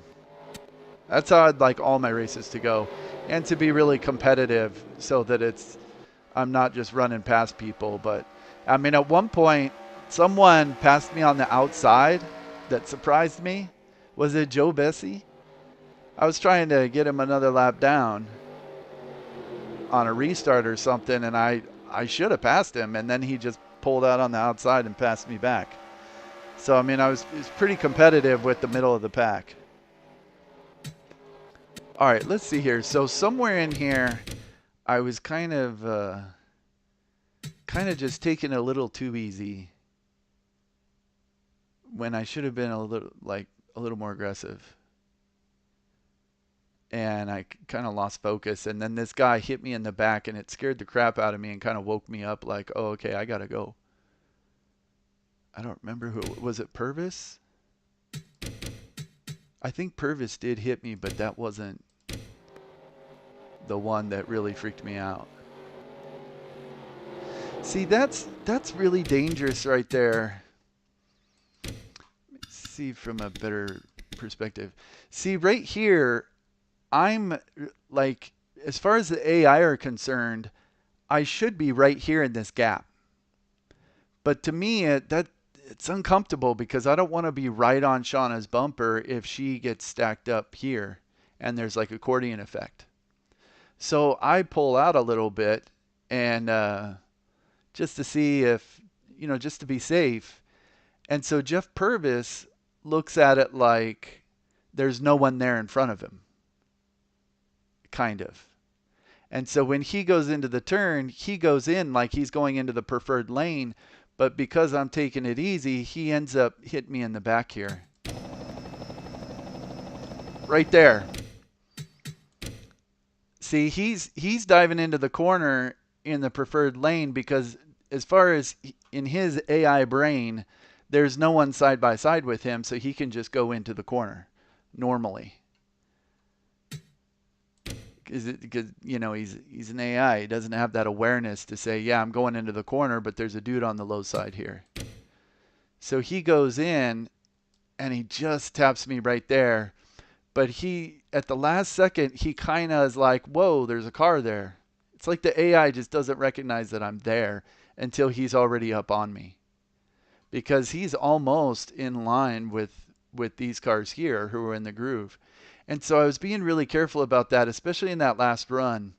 A: That's how I'd like all my races to go. And to be really competitive so that I'm not just running past people. But, I mean, at one point, someone passed me on the outside that surprised me. Was it Joe Bessie? I was trying to get him another lap down on a restart or something, and I should have passed him, and then he just pulled out on the outside and passed me back. So, I mean, it was pretty competitive with the middle of the pack. All right, let's see here. So somewhere in here, I was kind of just taking it a little too easy when I should have been a little more aggressive. And I kind of lost focus. And then this guy hit me in the back, and it scared the crap out of me and kind of woke me up like, oh, okay, I got to go. I don't remember who. Was it Purvis? I think Purvis did hit me, but that wasn't the one that really freaked me out. See, that's really dangerous right there. Let me see from a better perspective. See, right here, I'm like, as far as the AI are concerned, I should be right here in this gap. But to me, it's uncomfortable because I don't want to be right on Shauna's bumper if she gets stacked up here and there's like accordion effect. So I pull out a little bit and just to see if, you know, just to be safe. And so Jeff Purvis looks at it like there's no one there in front of him. Kind of. And so when he goes into the turn, he goes in like he's going into the preferred lane. But because I'm taking it easy, he ends up hitting me in the back here. Right there. See, he's diving into the corner in the preferred lane because as far as in his AI brain, there's no one side by side with him, so he can just go into the corner normally. Because you know, he's an AI. He doesn't have that awareness to say, yeah, I'm going into the corner, but there's a dude on the low side here. So he goes in and he just taps me right there. But he, at the last second, he kind of is like, whoa, there's a car there. It's like the AI just doesn't recognize that I'm there until he's already up on me. Because he's almost in line with these cars here who are in the groove. And so I was being really careful about that, especially in that last run,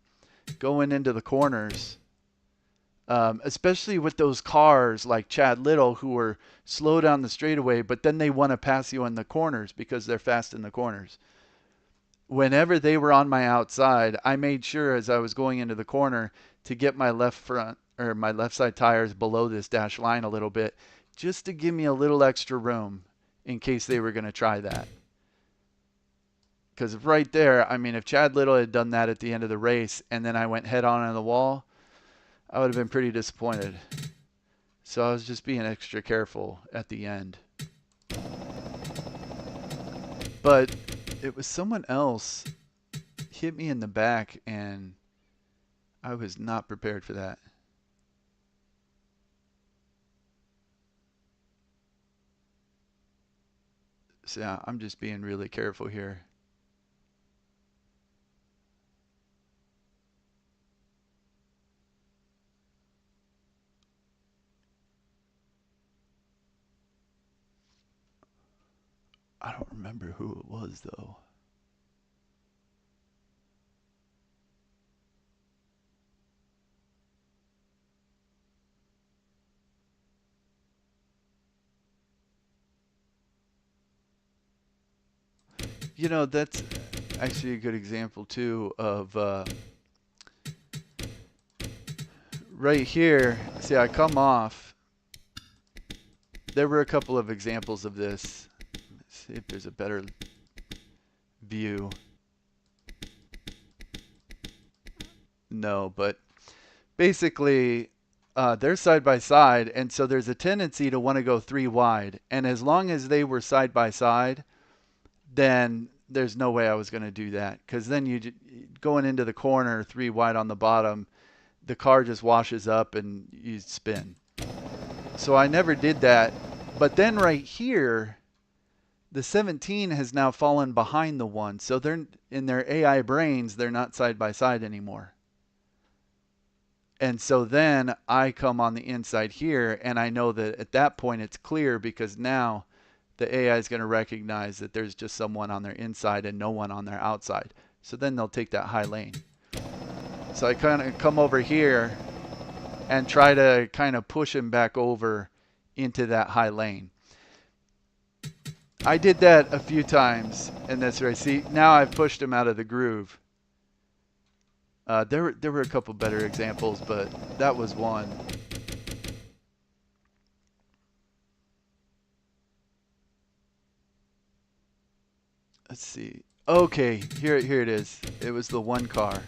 A: going into the corners. Especially with those cars like Chad Little who are slow down the straightaway, but then they want to pass you in the corners because they're fast in the corners. Whenever they were on my outside, I made sure as I was going into the corner to get my left front or my left side tires below this dash line a little bit, just to give me a little extra room in case they were going to try that. Because right there, I mean, if Chad Little had done that at the end of the race and then I went head on the wall, I would have been pretty disappointed. So I was just being extra careful at the end. But it was someone else hit me in the back, and I was not prepared for that. So yeah, I'm just being really careful here. I don't remember who it was though. You know, that's actually a good example too of right here. See, I come off. There were a couple of examples of this. Let's see if there's a better view. No, but basically they're side by side, and so there's a tendency to want to go 3 wide. And as long as they were side by side, then there's no way I was going to do that, because then you going into the corner 3 wide on the bottom, the car just washes up and you spin. So I never did that. But then right here, the 17 has now fallen behind the 1. So they're in their AI brains, they're not side by side anymore. And so then I come on the inside here, and I know that at that point it's clear, because now the AI is going to recognize that there's just someone on their inside and no one on their outside. So then they'll take that high lane. So I kind of come over here and try to kind of push him back over into that high lane. I did that a few times in this race. See, now I've pushed him out of the groove. There were a couple better examples, but that was one. Let's see. Okay, here it is. It was the 1 car.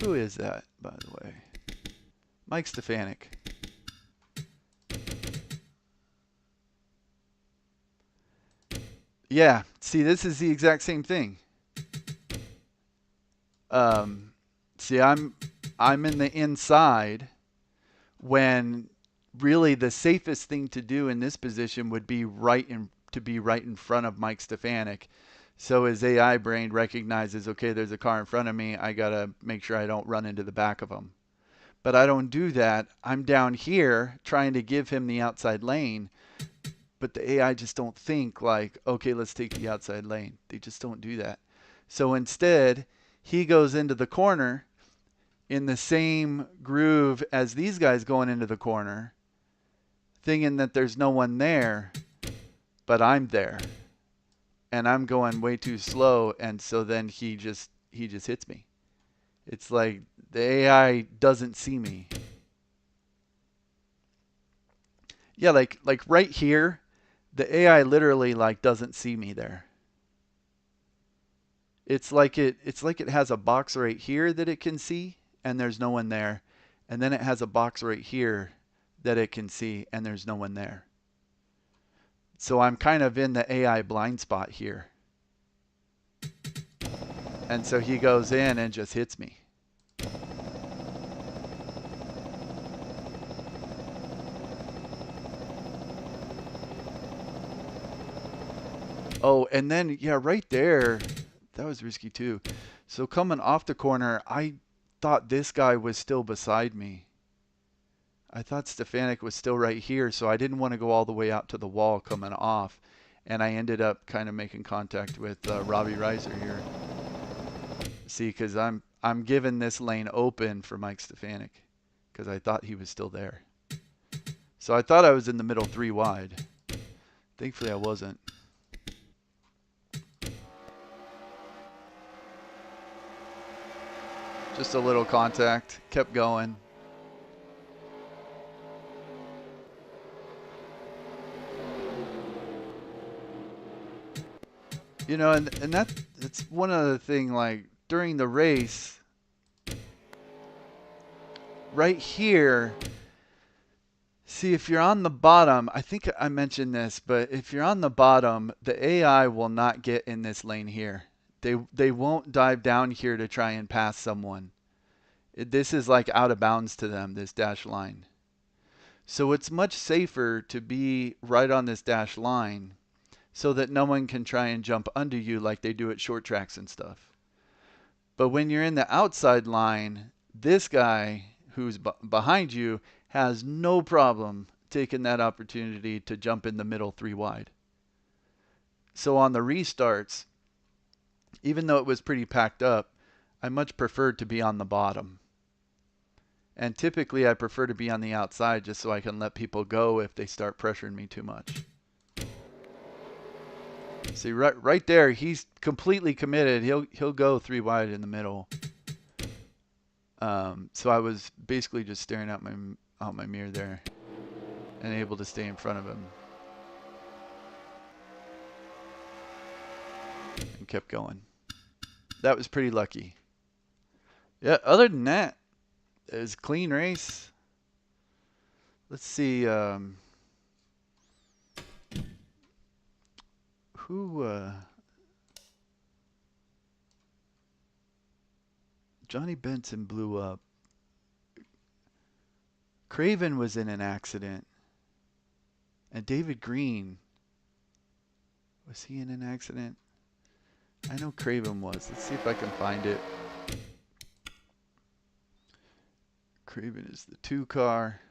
A: Who is that, by the way? Mike Stefanik. Yeah, see, this is the exact same thing. See, I'm in the inside, when really the safest thing to do in this position would be right in front of Mike Stefanik. So his AI brain recognizes, okay, there's a car in front of me. I gotta make sure I don't run into the back of him. But I don't do that. I'm down here trying to give him the outside lane. But the AI just don't think like, okay, let's take the outside lane. They just don't do that. So instead, he goes into the corner in the same groove as these guys going into the corner, thinking that there's no one there, but I'm there. And I'm going way too slow, and so then he just hits me. It's like the AI doesn't see me. Yeah, like right here, the AI literally like doesn't see me there. It's like it has a box right here that it can see, and there's no one there. And then it has a box right here that it can see, and there's no one there. So I'm kind of in the AI blind spot here. And so he goes in and just hits me. Oh, and then, yeah, right there, that was risky too. So coming off the corner, I thought this guy was still beside me. I thought Stefanik was still right here, so I didn't want to go all the way out to the wall coming off. And I ended up kind of making contact with Robbie Reiser here. See, because I'm giving this lane open for Mike Stefanik, because I thought he was still there. So I thought I was in the middle 3 wide. Thankfully I wasn't. Just a little contact, kept going. You know, and that's one other thing, like during the race, right here, see if you're on the bottom, I think I mentioned this, but if you're on the bottom, the AI will not get in this lane here. They won't dive down here to try and pass someone. This is like out of bounds to them, this dash line. So it's much safer to be right on this dash line so that no one can try and jump under you like they do at short tracks and stuff. But when you're in the outside line, this guy who's behind you has no problem taking that opportunity to jump in the middle 3 wide. So on the restarts, even though it was pretty packed up, I much preferred to be on the bottom. And typically I prefer to be on the outside just so I can let people go if they start pressuring me too much. See, right there, he's completely committed. He'll go 3 wide in the middle. So I was basically just staring out my mirror there and able to stay in front of him. And kept going. That was pretty lucky. Yeah, other than that, it was a clean race. Let's see. Johnny Benson blew up. Craven was in an accident. And David Green, was he in an accident? I know Craven was. Let's see if I can find it. Craven is the 2 car.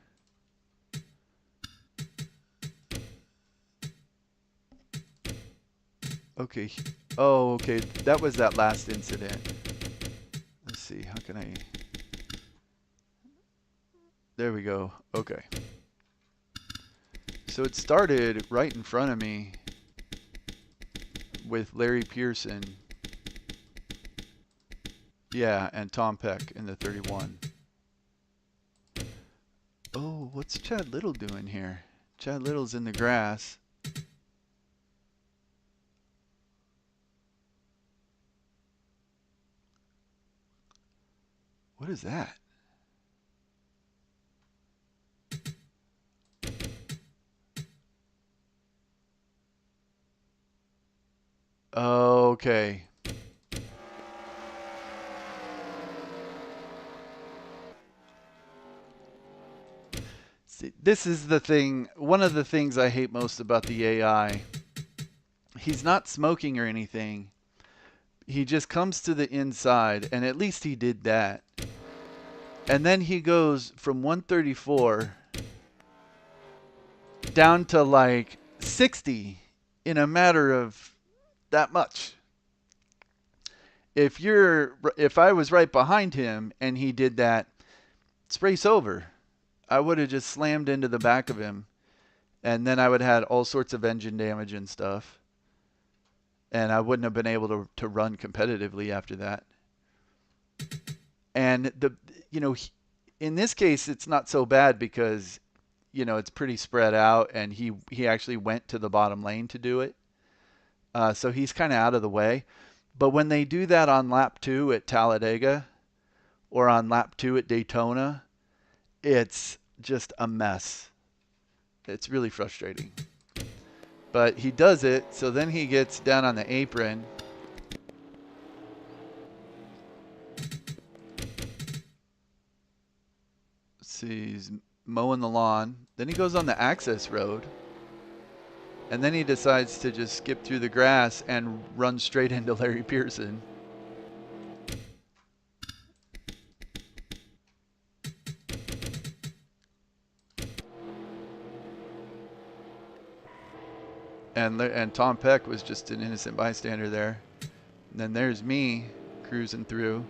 A: Okay. Oh, okay. That was that last incident. Let's see. How can I... There we go. Okay. So it started right in front of me with Larry Pearson. Yeah, and Tom Peck in the 31. Oh, what's Chad Little doing here? Chad Little's in the grass. What is that? Okay. See, this is the thing, one of the things I hate most about the AI. He's not smoking or anything. He just comes to the inside, and at least he did that. And then he goes from 134 down to like 60 in a matter of that much. If I was right behind him and he did that, it's race over. I would have just slammed into the back of him, and then I would have had all sorts of engine damage and stuff, and I wouldn't have been able to run competitively after that. And in this case, it's not so bad because it's pretty spread out, and he actually went to the bottom lane to do it, so he's kind of out of the way. But when they do that on lap 2 at Talladega or on lap 2 at Daytona, it's just a mess. It's really frustrating. But he does it, so then he gets down on the apron. Let's see, he's mowing the lawn. Then he goes on the access road. And then he decides to just skip through the grass and run straight into Larry Pearson. And Tom Peck was just an innocent bystander there. And then there's me cruising through.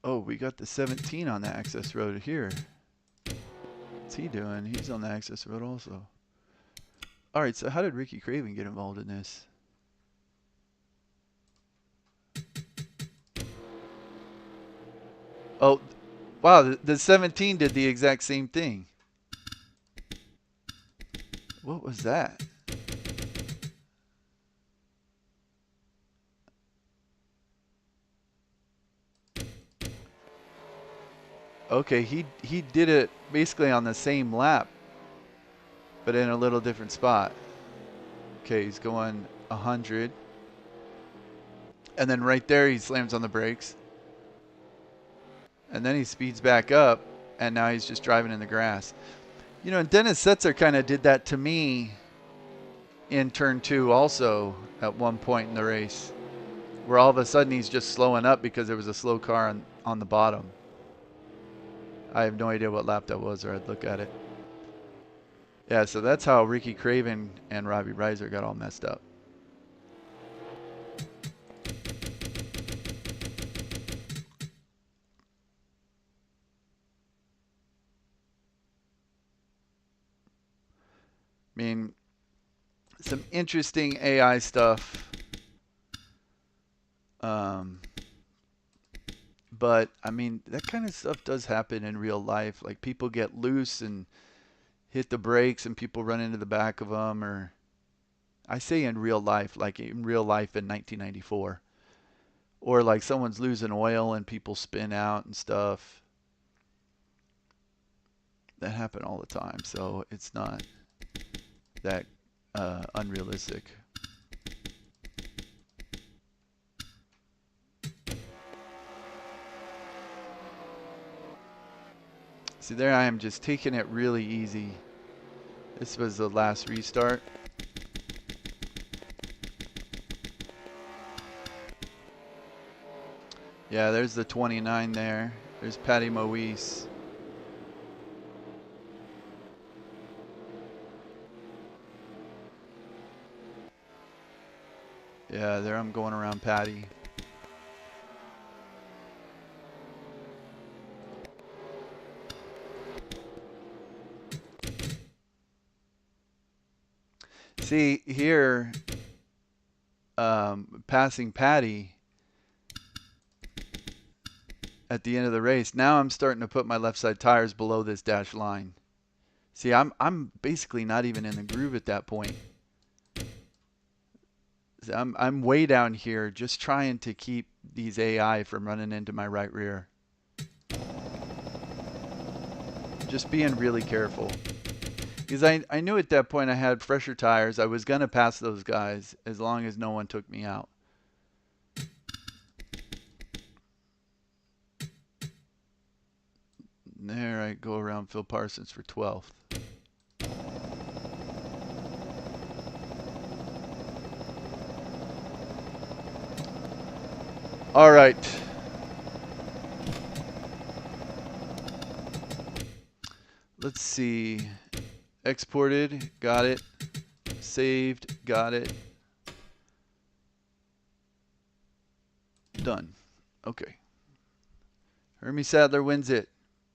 A: Oh, we got the 17 on the access road here. What's he doing? He's on the access road also. All right, so how did Ricky Craven get involved in this? Oh, Wow, the 17 did the exact same thing. What was that? Okay, he did it basically on the same lap, but in a little different spot. Okay, he's going 100. And then right there, he slams on the brakes. And then he speeds back up, and now he's just driving in the grass. You know, and Dennis Setzer kind of did that to me in turn 2 also at one point in the race, where all of a sudden he's just slowing up because there was a slow car on the bottom. I have no idea what lap that was, or I'd look at it. Yeah, so that's how Ricky Craven and Robbie Reiser got all messed up. I mean, some interesting AI stuff. But, I mean, that kind of stuff does happen in real life. Like, people get loose and hit the brakes and people run into the back of them. Or, I say in real life, like in real life in 1994. Or, like, someone's losing oil and people spin out and stuff. That happen all the time. So, it's not that unrealistic. See, there I am just taking it really easy. This was the last restart. Yeah, there's the 29 there. There's Patty Moise. Yeah, there I'm going around Patty. See, here, passing Patty at the end of the race, now I'm starting to put my left side tires below this dash line. See, I'm basically not even in the groove at that point. See, I'm way down here just trying to keep these AI from running into my right rear. Just being really careful. Because I knew at that point I had fresher tires. I was going to pass those guys as long as no one took me out. And there I go around Phil Parsons for 12th. All right. Let's see. Exported, got it. Saved, got it. Done. Okay. Hermie Sadler wins it.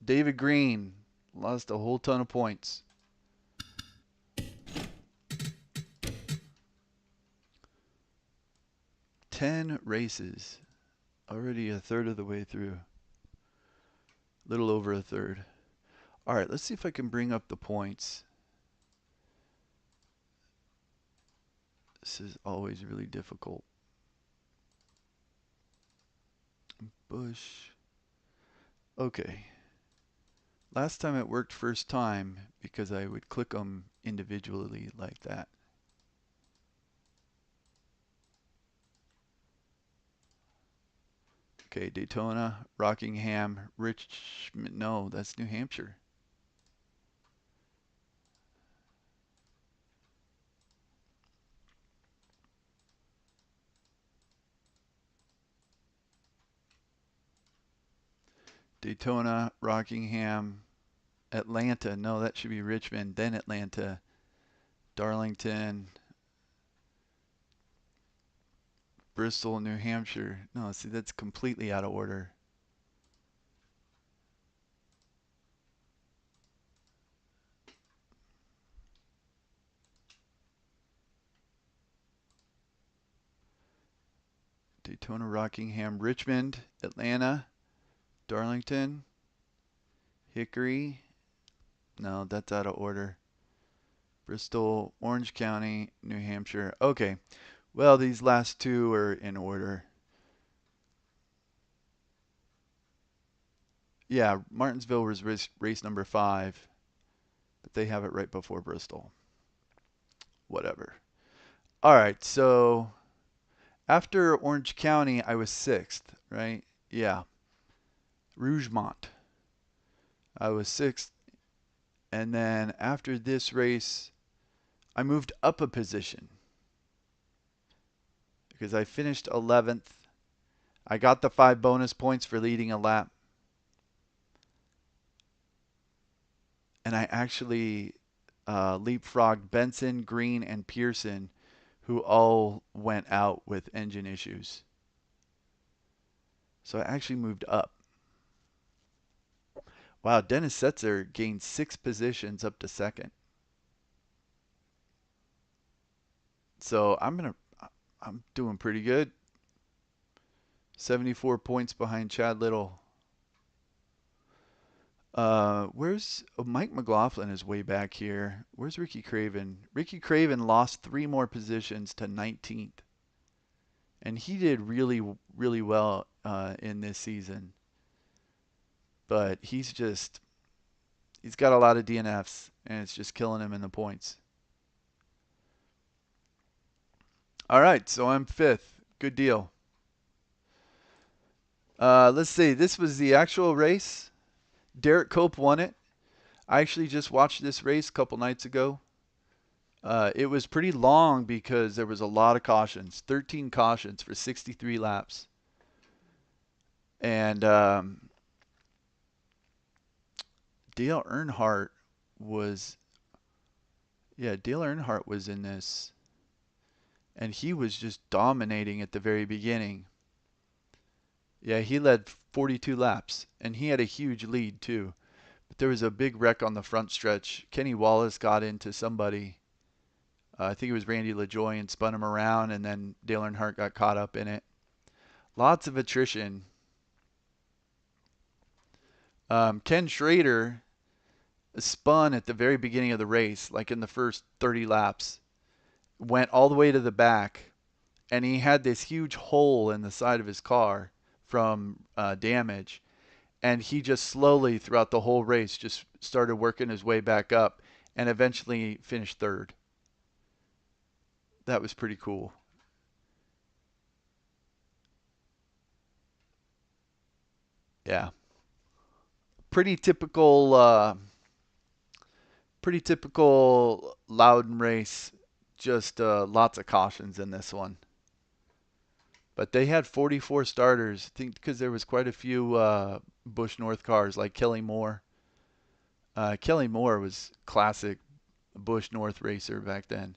A: David Green lost a whole ton of points. Ten races. Already a third of the way through. Little over a third. All right, let's see if I can bring up the points. This is always really difficult. Busch. Okay. Last time it worked first time because I would click them individually like that. Okay, Daytona, Rockingham, Richmond. No, that's New Hampshire. Daytona, Rockingham, Atlanta. No, that should be Richmond, then Atlanta, Darlington, Bristol, New Hampshire. No, see, that's completely out of order. Daytona, Rockingham, Richmond, Atlanta, Darlington. Hickory. No, that's out of order. Bristol, Orange County, New Hampshire. Okay. Well, these last two are in order. Yeah, Martinsville was race number 5, but they have it right before Bristol. Whatever. All right, so after Orange County, I was 6th, right? Yeah. Rougemont, I was 6th. And then after this race, I moved up a position because I finished 11th. I got the 5 bonus points for leading a lap. And I actually leapfrogged Benson, Green, and Pearson, who all went out with engine issues. So I actually moved up. Wow, Dennis Setzer gained 6 positions up to 2nd. So I'm doing pretty good. 74 points behind Chad Little. Where's Mike McLaughlin is way back here. Where's Ricky Craven? Ricky Craven lost 3 more positions to 19th. And he did really, really well in this season. But he's got a lot of DNFs, and it's just killing him in the points. All right, so I'm 5th. Good deal. Let's see. This was the actual race. Derek Cope won it. I actually just watched this race a couple nights ago. It was pretty long because there was a lot of cautions. 13 cautions for 63 laps. And Dale Earnhardt was in this. And he was just dominating at the very beginning. Yeah, he led 42 laps, and he had a huge lead too. But there was a big wreck on the front stretch. Kenny Wallace got into somebody. I think it was Randy LaJoy, and spun him around, and then Dale Earnhardt got caught up in it. Lots of attrition. Ken Schrader spun at the very beginning of the race, like in the first 30 laps, went all the way to the back, and he had this huge hole in the side of his car from damage. And he just slowly, throughout the whole race, just started working his way back up and eventually finished 3rd. That was pretty cool. Yeah. Pretty typical Loudon race. Just lots of cautions in this one. But they had 44 starters, I think, because there was quite a few Busch North cars like Kelly Moore. Kelly Moore was classic Busch North racer back then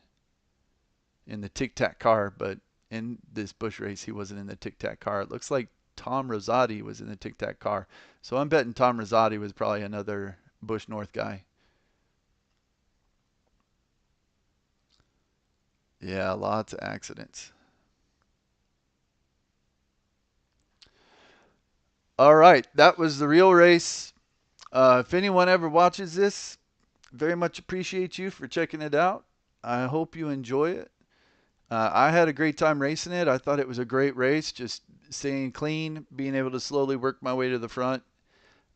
A: in the Tic Tac car, but in this Busch race he wasn't in the Tic Tac car. It looks like Tom Rosati was in the Tic Tac car. So I'm betting Tom Rosati was probably another Busch North guy. Yeah, lots of accidents. All right, that was the real race. If anyone ever watches this, very much appreciate you for checking it out. I hope you enjoy it. I had a great time racing it. I thought it was a great race, just staying clean, being able to slowly work my way to the front.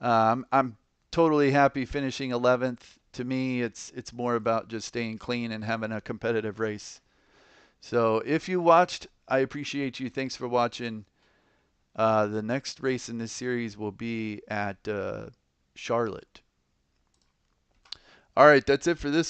A: I'm totally happy finishing 11th. To me, it's more about just staying clean and having a competitive race. So if you watched, I appreciate you. Thanks for watching. The next race in this series will be at Charlotte. All right, that's it for this one.